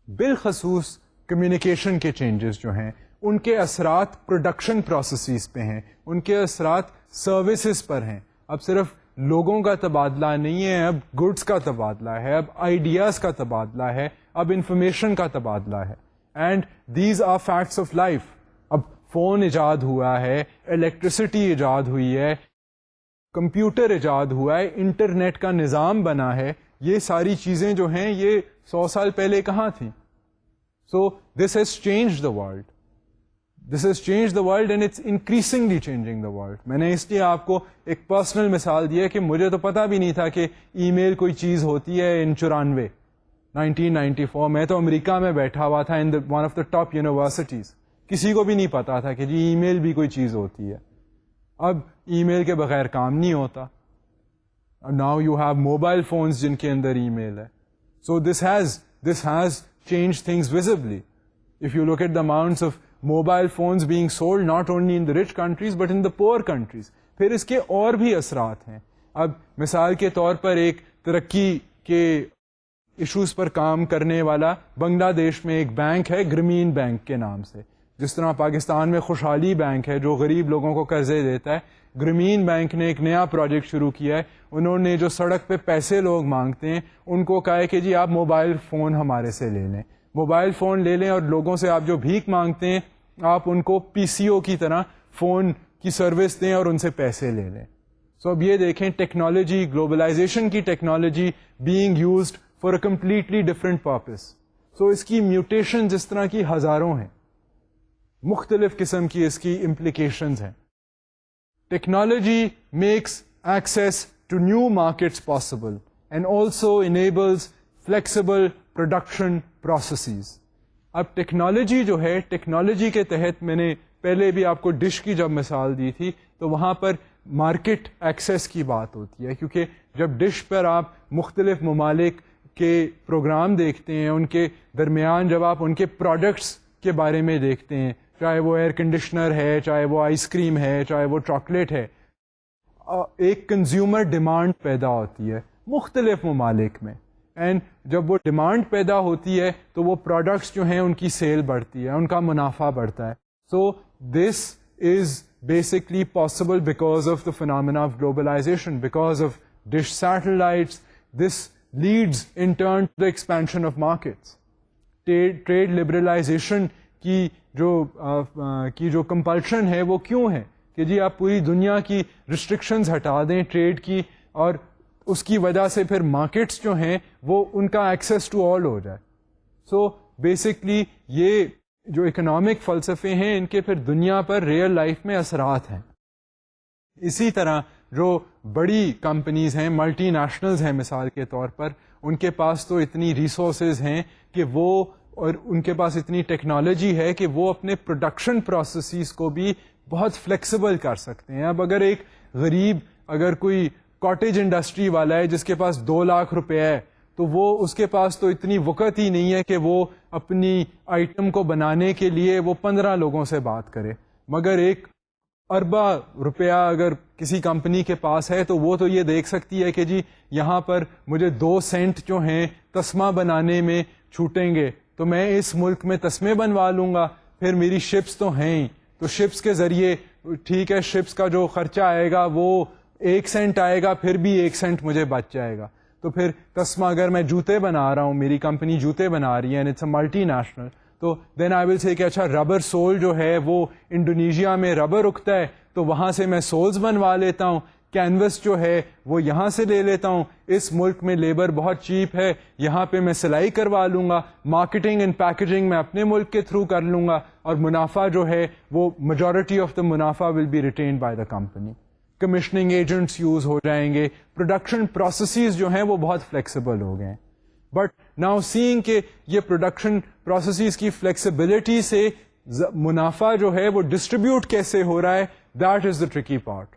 بالخصوص کمیونیکیشن کے چینجز جو ہیں ان کے اثرات پروڈکشن پروسیسز پہ ہیں, ان کے اثرات سروسز پر ہیں. اب صرف لوگوں کا تبادلہ نہیں ہے, اب گڈس کا تبادلہ ہے, اب آئیڈیاز کا تبادلہ ہے, اب انفارمیشن کا تبادلہ ہے. And these are facts of life. اب فون ایجاد ہوا ہے, الیکٹریسٹی ایجاد ہوئی ہے, کمپیوٹر ایجاد ہوا ہے, انٹرنیٹ کا نظام بنا ہے. یہ ساری چیزیں جو ہیں یہ 100 سال پہلے کہاں تھیں؟ So this has change the world. This has change the world and it's increasingly changing the world. میں نے اس لیے آپ کو ایک پرسنل مثال دی ہے کہ مجھے تو پتا بھی نہیں تھا کہ ای میل کوئی چیز ہوتی ہے ان 1994. میں تو امریکہ میں بیٹھا ہوا تھا in one of the top universities. کسی کو بھی نہیں پتا تھا کہ جی ای میل بھی کوئی چیز ہوتی ہے. اب ای میل کے بغیر کام نہیں ہوتا. Now you have mobile phones جن کے اندر ای میل ہے. So this has change things visibly. If you look at the amounts of mobile phones being sold not only in the rich countries but in the poor countries. پھر اس کے اور بھی اثرات ہیں. اب مثال کے طور پر ایک ترقی کے ایشوز پر کام کرنے والا بنگلہ دیش میں ایک بینک ہے گرامین بینک کے نام سے. جس طرح پاکستان میں خوشحالی بینک ہے جو غریب لوگوں کو قرضے دیتا ہے, گرامین بینک نے ایک نیا پروجیکٹ شروع کیا ہے. انہوں نے جو سڑک پہ پیسے لوگ مانگتے ہیں ان کو کہا ہے کہ جی آپ موبائل فون ہمارے سے لے لیں, موبائل فون لے لیں اور لوگوں سے آپ جو بھیک مانگتے ہیں آپ ان کو PCO کی طرح فون کی سروس دیں اور ان سے پیسے لے لیں. سو اب یہ دیکھیں ٹیکنالوجی, گلوبلائزیشن کی technology being used for a completely different purpose. So اس کی میوٹیشن جس طرح کی ہزاروں ہیں, مختلف قسم کی اس کی امپلیکیشنز ہیں. Technology makes access to new markets possible and also enables flexible production processes. اب ٹیکنالوجی جو ہے, ٹیکنالوجی کے تحت میں نے پہلے بھی آپ کو ڈش کی جب مثال دی تھی تو وہاں پر مارکیٹ ایکسیس کی بات ہوتی ہے, کیونکہ جب ڈش پر آپ مختلف ممالک کے پروگرام دیکھتے ہیں, ان کے درمیان جب آپ ان کے پروڈکٹس کے بارے میں دیکھتے ہیں, چاہے وہ ایئر کنڈیشنر ہے, چاہے وہ آئس کریم ہے, چاہے وہ چاکلیٹ ہے, ایک کنزیومر ڈیمانڈ پیدا ہوتی ہے مختلف ممالک میں. اینڈ جب وہ ڈیمانڈ پیدا ہوتی ہے تو وہ پروڈکٹس جو ہیں ان کی سیل بڑھتی ہے, ان کا منافع بڑھتا ہے. So this is basically possible because of the phenomena of globalisation, because of dish satellites. This leads in turn to the expansion of markets. Trade liberalisation کی جو کمپلشن ہے وہ کیوں ہے کہ جی آپ پوری دنیا کی ریسٹرکشنز ہٹا دیں ٹریڈ کی, اور اس کی وجہ سے پھر مارکیٹس جو ہیں وہ ان کا ایکسیس ٹو آل ہو جائے. سو بیسکلی یہ جو اکنامک فلسفے ہیں ان کے پھر دنیا پر ریئل لائف میں اثرات ہیں. اسی طرح جو بڑی کمپنیز ہیں, ملٹی نیشنلز ہیں مثال کے طور پر, ان کے پاس تو اتنی ریسورسز ہیں کہ وہ, اور ان کے پاس اتنی ٹیکنالوجی ہے کہ وہ اپنے پروڈکشن پروسیسز کو بھی بہت فلیکسیبل کر سکتے ہیں. اب اگر ایک غریب, اگر کوئی کاٹیج انڈسٹری والا ہے جس کے پاس 2 لاکھ روپے ہے, تو وہ اس کے پاس تو اتنی وقت ہی نہیں ہے کہ وہ اپنی آئٹم کو بنانے کے لیے وہ 15 لوگوں سے بات کرے. مگر ایک اربا روپیہ اگر کسی کمپنی کے پاس ہے تو وہ تو یہ دیکھ سکتی ہے کہ جی یہاں پر مجھے 2 سینٹ جو ہیں تسمہ بنانے میں چھوٹیں گے تو میں اس ملک میں تسمے بنوا لوں گا. پھر میری شپس تو ہیں ہی, تو شپس کے ذریعے ٹھیک ہے شپس کا جو خرچہ آئے گا وہ 1 سینٹ آئے گا, پھر بھی 1 سینٹ مجھے بچ جائے گا. تو پھر تسمہ اگر میں جوتے بنا رہا ہوں, میری کمپنی جوتے بنا رہی ہے and it's a multinational, تو دین آئی ول سے کہ اچھا ربر سول جو ہے وہ انڈونیشیا میں ربر اگتا ہے تو وہاں سے میں سولز بنوا لیتا ہوں, کینوس جو ہے وہ یہاں سے لے لیتا ہوں, اس ملک میں لیبر بہت چیپ ہے, یہاں پہ میں سلائی کروا لوں گا, مارکیٹنگ اینڈ پیکیجنگ میں اپنے ملک کے تھرو کر لوں گا, اور منافع جو ہے وہ میجورٹی آف دا منافع will be retained by the company. Commissioning agents use ہو جائیں گے, پروڈکشن پروسیسز جو ہیں وہ بہت فلیکسیبل ہو گئے ہیں. بٹ ناؤ سینگ کہ یہ پروڈکشن پروسیسز کی فلیکسیبلٹی سے منافع جو ہے وہ ڈسٹریبیوٹ کیسے ہو رہا ہے, that is the tricky part.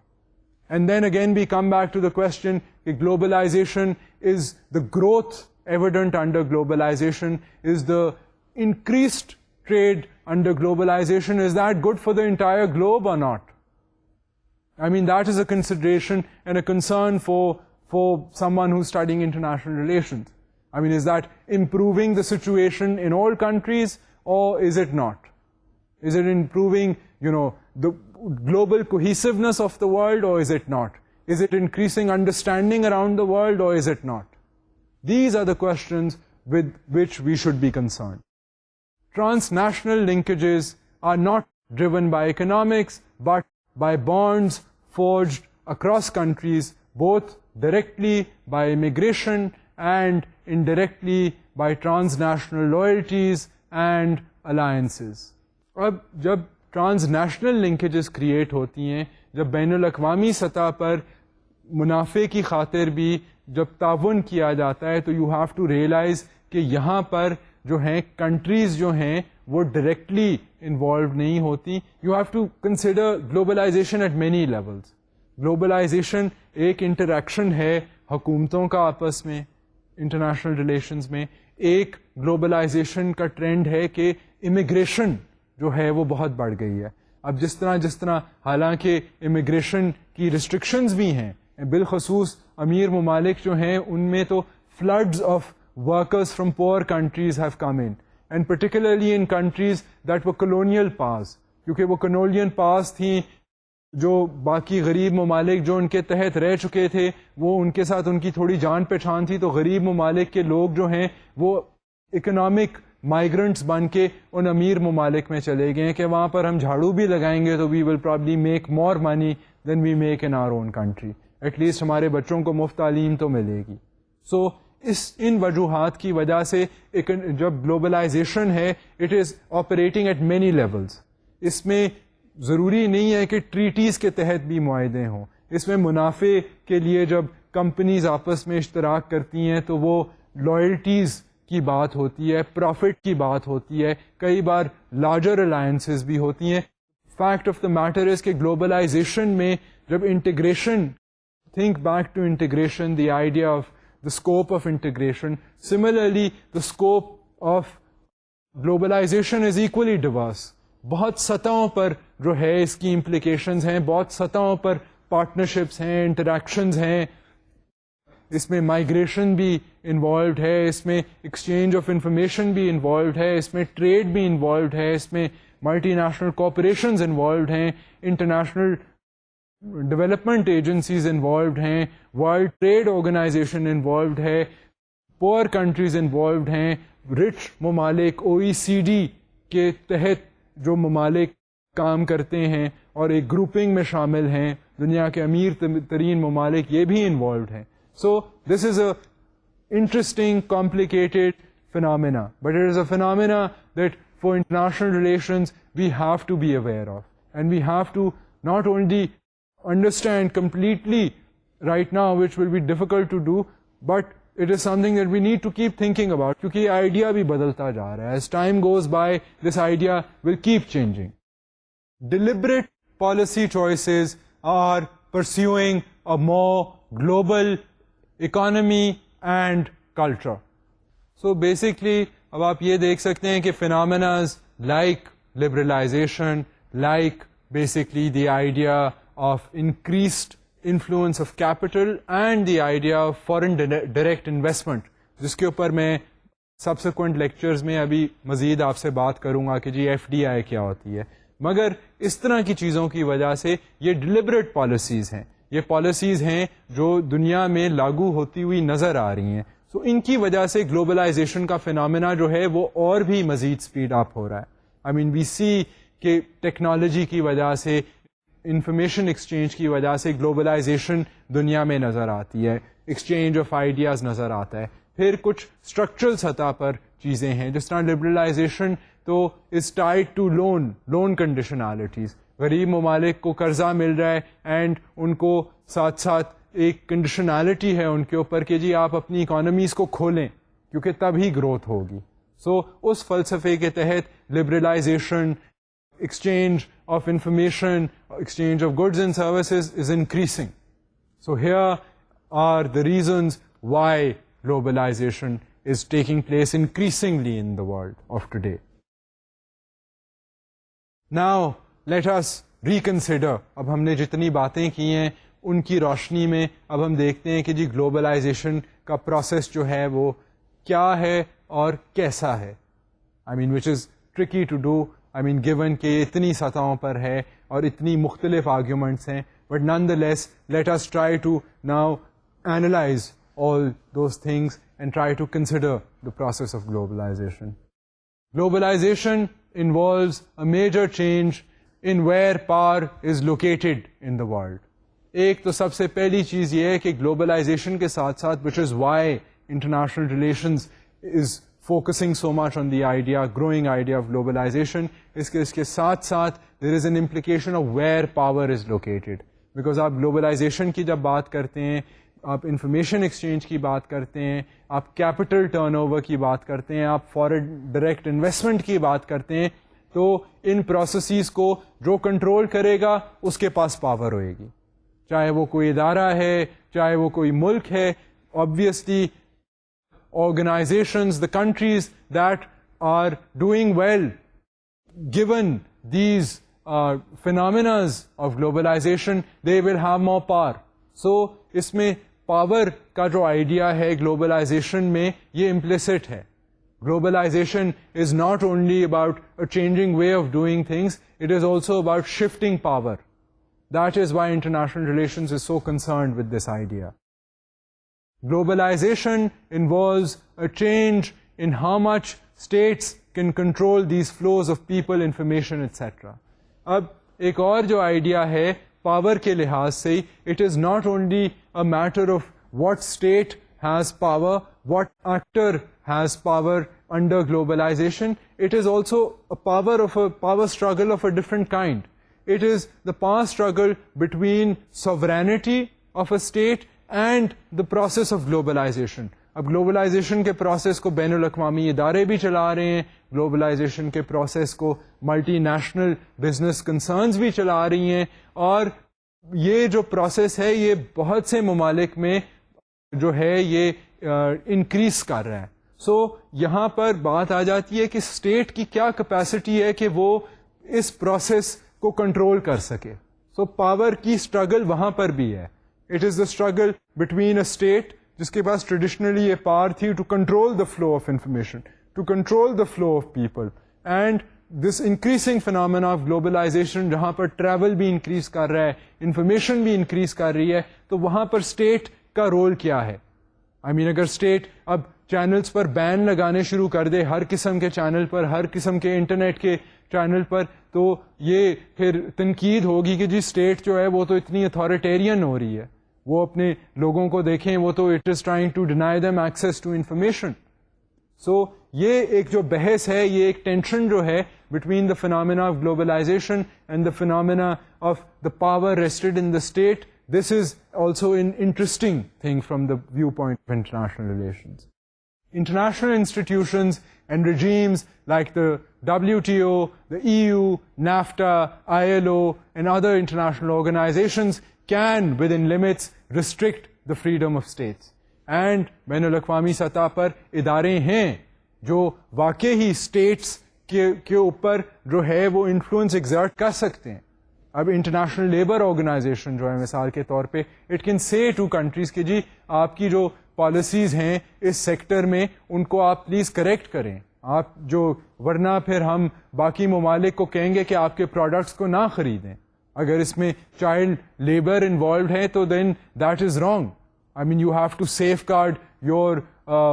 And then again we come back to the question کہ globalization is the growth evident under globalization, is the increased trade under globalization, is that good for the entire globe or not? I mean, that is a consideration and a concern for someone who's studying international relations. I mean, is that improving the situation in all countries, or is it not? Is it improving, the global cohesiveness of the world, or is it not? Is it increasing understanding around the world, or is it not? These are the questions with which we should be concerned. Transnational linkages are not driven by economics, but by bonds forged across countries, both directly by immigration and indirectly by transnational loyalties and alliances. اب جب ٹرانسنیشنل linkages create ہوتی ہیں, جب بین الاقوامی سطح پر منافع کی خاطر بھی جب تعاون کیا جاتا ہے, تو یو ہیو ٹو ریئلائز کہ یہاں پر جو ہیں کنٹریز جو ہیں وہ ڈائریکٹلی انوالو نہیں ہوتی. You have to consider globalization at many levels. Globalization ایک انٹریکشن ہے حکومتوں کا آپس میں انٹرنیشنل ریلیشنز میں. ایک گلوبلائزیشن کا ٹرینڈ ہے کہ امیگریشن جو ہے وہ بہت بڑھ گئی ہے. اب جس طرح حالانکہ امیگریشن کی ریسٹرکشنز بھی ہیں, بالخصوص امیر ممالک جو ہیں ان میں تو floods of workers from poor countries have come in, and particularly in countries that were colonial powers, کیونکہ وہ colonial powers تھیں جو باقی غریب ممالک جو ان کے تحت رہ چکے تھے وہ ان کے ساتھ ان کی تھوڑی جان پہچان تھی, تو غریب ممالک کے لوگ جو ہیں وہ اکنامک مائیگرنٹس بن کے ان امیر ممالک میں چلے گئے کہ وہاں پر ہم جھاڑو بھی لگائیں گے تو we will probably make more money than we make in our own country, at least ہمارے بچوں کو مفت تعلیم تو ملے گی. سو ان وجوہات کی وجہ سے جب گلوبلائزیشن ہے it is operating at many levels. اس میں ضروری نہیں ہے کہ ٹریٹیز کے تحت بھی معاہدے ہوں, اس میں منافع کے لیے جب کمپنیز آپس میں اشتراک کرتی ہیں تو وہ لائلٹیز کی بات ہوتی ہے, پروفٹ کی بات ہوتی ہے, کئی بار لارجر الائنسز بھی ہوتی ہیں. Fact of the matter is کہ گلوبلائزیشن میں جب integration, think back to integration, the idea of the scope of integration. Similarly, the scope of globalization is equally diverse. بہت سطحوں پر جو ہے اس کی implications ہیں, بہت سطحوں پر partnerships ہیں, interactions ہیں, اس میں migration بھی involved ہے, اس میں exchange of information بھی involved ہے, اس میں trade بھی involved ہے, اس میں multi national corporations involved ہیں, international ڈیولپمنٹ ایجنسیز انوالوڈ ہیں, ورلڈ ٹریڈ آرگنائزیشن انوالوڈ ہے, پور کنٹریز انوالوڈ ہیں, رچ ممالک OECD کے تحت جو ممالک کام کرتے ہیں اور ایک گروپنگ میں شامل ہیں, دنیا کے امیر ترین ممالک یہ بھی انوالوڈ ہیں. So this is a interesting complicated phenomena, but it is a phenomena that for international relations we have to be aware of, and we have to not only understand completely right now, which will be difficult to do, but it is something that we need to keep thinking about, kyunki یہ idea bhi badalta ja raha hai. As time goes by, this idea will keep changing. Deliberate policy choices are pursuing a more global economy and culture. So basically, اب آپ یہ دیکھ سکتے ہیں کہ phenomena like liberalization, like basically the idea of increased influence of capital and the idea of foreign direct investment, جس کے اوپر میں سبسیکوینٹ لیکچرز میں ابھی مزید آپ سے بات کروں گا کہ جی ایف ڈی آئی کیا ہوتی ہے. مگر اس طرح کی چیزوں کی وجہ سے یہ ڈیلیبریٹ پالیسیز ہیں, یہ پالیسیز ہیں جو دنیا میں لاگو ہوتی ہوئی نظر آ رہی ہیں. سو ان کی وجہ سے گلوبلائزیشن کا فینومینا جو ہے وہ اور بھی مزید اسپیڈ اپ ہو رہا ہے. آئی مین وی سی کہ ٹیکنالوجی کی وجہ سے, انفارمیشن ایکسچینج کی وجہ سے گلوبلائزیشن دنیا میں نظر آتی ہے, ایکسچینج آف آئیڈیاز نظر آتا ہے. پھر کچھ اسٹرکچرل سطح پر چیزیں ہیں, جس طرح لبرلائزیشن تو از ٹائڈ ٹو لون کنڈیشنالٹیز. غریب ممالک کو قرضہ مل رہا ہے اینڈ ان کو ساتھ ساتھ ایک کنڈیشنالٹی ہے ان کے اوپر کہ جی آپ اپنی اکانومیز کو کھولیں کیونکہ تب ہی گروتھ ہوگی. سو اس فلسفے کے تحت liberalisation, exchange of information, exchange of goods and services is increasing. So here are the reasons why globalization is taking place increasingly in the world of today. Now let us reconsider. اب ہم نے جتنی باتیں کی ہیں ان کی روشنی میں اب ہم دیکھتے ہیں کہ جی گلوبلائزیشن کا پروسیس جو ہے وہ کیا ہے اور کیسا ہے. I mean which is tricky to do. I mean given کہ اتنی سطحوں پر ہے اور اتنی مختلف آرگیومنٹس ہیں, but nonetheless let us try to now analyze all those things and try to consider the process of globalization. Globalization involves a major change in where power is located in the world. ایک تو سب سے پہلی چیز یہ ہے کہ globalisation کے ساتھ ساتھ which is why international relations is focusing so much on the growing idea of globalization, اس کے ساتھ ساتھ there is an implication of where power is located. Because آپ globalization کی جب بات کرتے ہیں, آپ انفارمیشن ایکسچینج کی بات کرتے ہیں, آپ کیپٹل ٹرن اوور کی بات کرتے ہیں, آپ فارن ڈائریکٹ انویسٹمنٹ کی بات کرتے ہیں, تو ان پروسیسز کو جو کنٹرول کرے گا اس کے پاس پاور ہوئے گی, چاہے وہ کوئی ادارہ ہے, چاہے وہ کوئی ملک ہے. Obviously organizations, the countries that are doing well, given these phenomena of globalization, they will have more power. So اس میں پاور کا جو آئیڈیا ہے گلوبلائزیشن میں یہ implicit ہے. Globalization is not only about a changing way of doing things, it is also about shifting power. That is why international relations is so concerned with this idea. Globalization involves a change in how much states can control these flows of people, information, etc. اب ایک اور جو idea ہے power کے لحاظ سے, it is not only a matter of what state has power, what actor has power under globalization, it is also a power struggle of a different kind. It is the power struggle between sovereignty of a state and the process of globalization. اب globalisation کے process کو بین الاقوامی ادارے بھی چلا رہے ہیں, globalisation کے پروسیس کو ملٹی نیشنل بزنس کنسرنز بھی چلا رہی ہیں, اور یہ جو پروسیس ہے یہ بہت سے ممالک میں جو ہے یہ انکریز کر رہا ہے. سو یہاں پر بات آ جاتی ہے کہ اسٹیٹ کی کیا کیپیسٹی ہے کہ وہ اس پروسیس کو کنٹرول کر سکے. سو پاور کی اسٹرگل وہاں پر بھی ہے. It is the struggle between a state جس کے پاس ٹریڈیشنلی یہ پاور تھی to control the flow of information, to control the flow of people, and this increasing phenomena of globalization جہاں پر ٹریول بھی انکریز کر رہا ہے, انفارمیشن بھی انکریز کر رہی ہے, تو وہاں پر اسٹیٹ کا رول کیا ہے. آئی مین اگر اسٹیٹ اب چینلز پر بین لگانے شروع کر دے, ہر قسم کے چینل پر, ہر قسم کے انٹرنیٹ کے چینل پر, تو یہ پھر تنقید ہوگی کہ جی اسٹیٹ جو ہے وہ تو اتنی اتھارٹیرین ہو رہی ہے, وہ اپنے لوگوں کو دیکھیں وہ تو it is trying to deny them access to information. So یہ ایک جو بحث ہے, یہ ایک ٹینشن جو ہے between the phenomena of globalization and the phenomena of the power rested in the state, this is also an interesting thing from the viewpoint of international relations. International institutions and regimes like the WTO, the EU, NAFTA, ILO, and other international organizations can, within limits, restrict the freedom of states. And بین الاقوامی سطح پر ادارے ہیں جو واقعی status کے اوپر جو ہے وہ انفلوئنس ایگزرٹ کر سکتے ہیں. اب انٹرنیشنل لیبر آرگنائزیشن جو ہے مثال کے طور پہ it can say to countries کہ جی آپ کی جو پالیسیز ہیں اس سیکٹر میں ان کو آپ پلیز کریکٹ کریں, آپ جو ورنہ پھر ہم باقی ممالک کو کہیں گے کہ آپ کے پروڈکٹس کو نہ خریدیں. اگر اس میں چائلڈ لیبر انوالوڈ ہے تو then that is wrong. I mean you have to safeguard your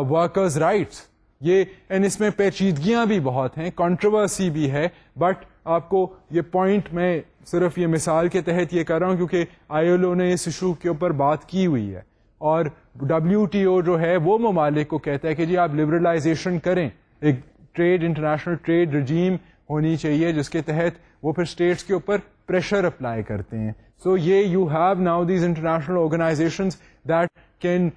workers rights. یہ اینڈ اس میں پیچیدگیاں بھی بہت ہیں, کنٹروورسی بھی ہے, بٹ آپ کو یہ پوائنٹ میں صرف یہ مثال کے تحت یہ کر رہا ہوں کیونکہ ILO نے اس ایشو کے اوپر بات کی ہوئی ہے, اور WTO جو ہے وہ ممالک کو کہتا ہے کہ جی آپ لبرلائزیشن کریں, ایک ٹریڈ انٹرنیشنل ٹریڈ رجیم ہونی چاہیے جس کے تحت وہ پھر اسٹیٹس کے اوپر پریشر اپلائی کرتے ہیں. سو یہ you have now these international organizations that can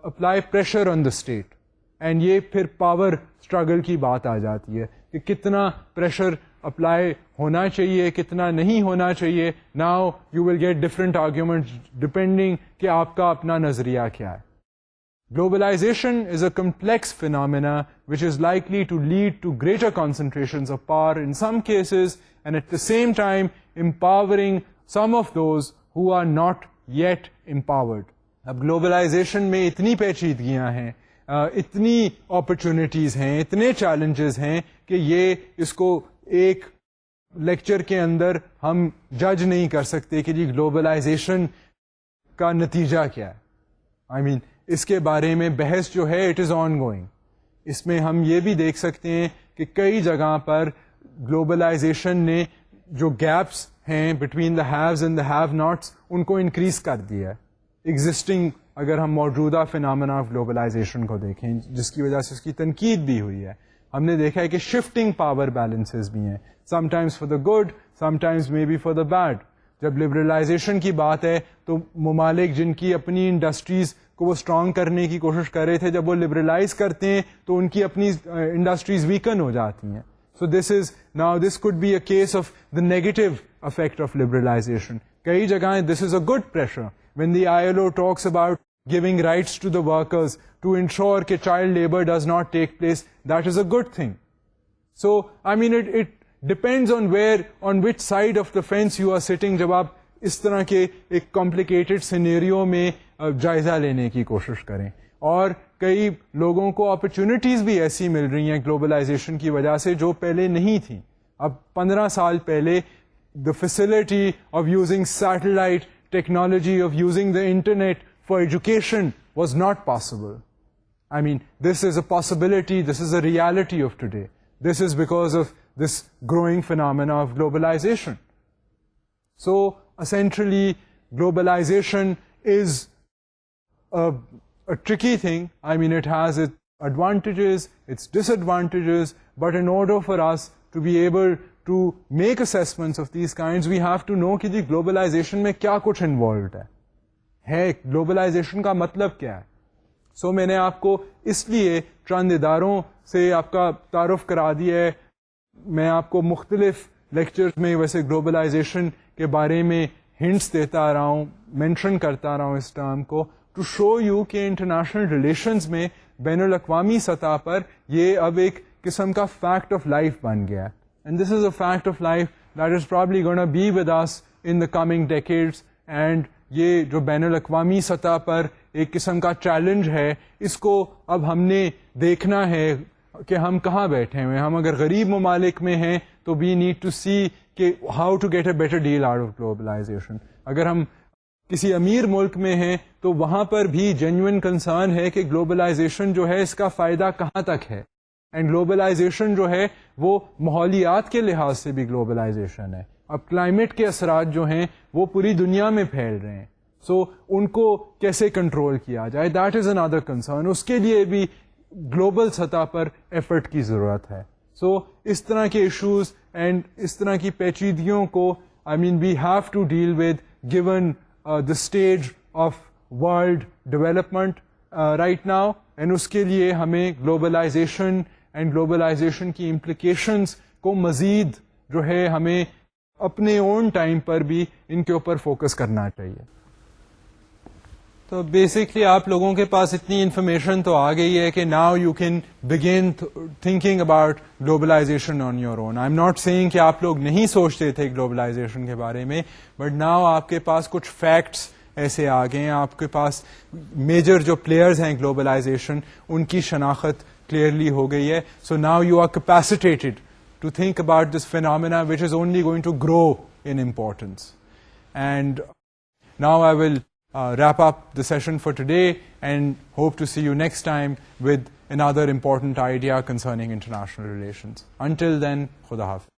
apply pressure on the state, and یہ پھر پاور اسٹرگل کی بات آ جاتی ہے کہ کتنا پریشر اپلائی ہونا چاہیے, کتنا نہیں ہونا چاہیے. Now you will get different argument depending کہ آپ کا اپنا نظریہ کیا ہے. Globalization is a complex phenomena which is likely to lead to greater concentrations of power in some cases and at the same time empowering some of those who are not yet empowered. اب globalization میں اتنی پیچیدگیاں ہیں, اتنی opportunities ہیں, اتنے challenges ہیں کہ یہ اس کو ایک لیکچر کے اندر ہم جج نہیں کر سکتے کہ جی گلوبلائزیشن کا نتیجہ کیا ہے. آئی مین اس کے بارے میں بحث جو ہے اٹ از آن گوئنگ. اس میں ہم یہ بھی دیکھ سکتے ہیں کہ کئی جگہ پر گلوبلائزیشن نے جو گیپس ہیں between the haves and the have nots ان کو انکریز کر دیا ہے. ایگزسٹنگ اگر ہم موجودہ فینامنا آف گلوبلائزیشن کو دیکھیں جس کی وجہ سے اس کی تنقید بھی ہوئی ہے, ہم نے دیکھا ہے کہ شفٹنگ پاور بیلنسز بھی ہیں, sometimes for the good, sometimes may be for the bad. جب لبرلائزیشن کی بات ہے تو ممالک جن کی اپنی انڈسٹریز کو وہ اسٹرانگ کرنے کی کوشش کر رہے تھے, جب وہ لبرلائز کرتے ہیں تو ان کی اپنی انڈسٹریز ویکن ہو جاتی ہیں. So this is now this could be a case of the negative effect of liberalization. کئی جگہیں this is a good pressure when the ILO talks about giving rights to the workers to ensure that child labor does not take place, that is a good thing. So, I mean, it depends on on which side of the fence you are sitting جب آپ اس طرح کے ایک complicated scenario میں جائزہ لینے کی کوشش کریں. اور کئی لوگوں کو opportunities بھی ایسی مل رہی ہیں گلوبلائزیشن کی وجہ سے جو پہلے نہیں تھیں. اب 15 سال پہلے the facility of using satellite technology, of using the internet for education was not possible. I mean, this is a possibility, this is a reality of today. This is because of this growing phenomena of globalization. So, essentially, globalization is a tricky thing. I mean, it has its advantages, its disadvantages, but in order for us to be able to make assessments of these kinds, we have to know کہ جی globalisation میں کیا کچھ involved ہے globalisation کا مطلب کیا ہے. سو میں نے آپ کو اس لیے چند اداروں سے آپ کا تعارف کرا دیا ہے. میں آپ کو مختلف لیکچرز میں ویسے گلوبلائزیشن کے بارے میں ہنٹس دیتا آ رہا ہوں, مینشن کرتا رہا ہوں اس ٹرم کو, ٹو شو یو کہ انٹرنیشنل ریلیشنز میں بین الاقوامی سطح پر یہ اب ایک قسم کا فیکٹ آف لائف بن گیا ہے. And this is a fact of life that is probably going to be with us in the coming decades. And یہ جو بین الاقوامی سطح پر ایک قسم کا چیلنج ہے, اس کو اب ہم نے دیکھنا ہے کہ ہم کہاں بیٹھے ہوئے ہیں. ہم اگر غریب ممالک میں ہیں تو we need to see کہ how to get a better deal out of globalization. اگر ہم کسی امیر ملک میں ہیں تو وہاں پر بھی جینوئن کنسرن ہے کہ گلوبلائزیشن جو ہے اس کا فائدہ کہاں تک ہے. اینڈ گلوبلائزیشن جو ہے وہ ماحولیات کے لحاظ سے بھی گلوبلائزیشن ہے. اب کلائمیٹ کے اثرات جو ہیں وہ پوری دنیا میں پھیل رہے ہیں. سو ان کو کیسے کنٹرول کیا جائے, دیٹ از اندر کنسرن. اس کے لیے بھی گلوبل سطح پر ایفرٹ کی ضرورت ہے. سو اس طرح کے ایشوز اینڈ اس طرح کی پیچیدگیوں کو I mean we have to deal with given the stage of world development right now. And اس کے لیے ہمیں گلوبلائزیشن اینڈ گلوبلائزیشن کی امپلیکیشنز کو مزید جو ہے ہمیں اپنے اون ٹائم پر بھی ان کے اوپر فوکس کرنا چاہیے. تو بیسکلی آپ لوگوں کے پاس اتنی انفارمیشن تو آ گئی ہے کہ now you can begin thinking about globalization on your own. I am not saying کہ آپ لوگ نہیں سوچتے تھے گلوبلائزیشن کے بارے میں, بٹ ناؤ آپ کے پاس کچھ فیکٹس ایسے آ گئے ہیں, آپ کے پاس میجر جو پلیئرز ہیں گلوبلائزیشن ان کی شناخت کلیئرلی ہو گئی ہے. So now you are capacitated to think about this phenomena which is only going to grow in importance. And now I will wrap up the session for today and hope to see you next time with another important idea concerning international relations. Until then, Khuda Hafiz.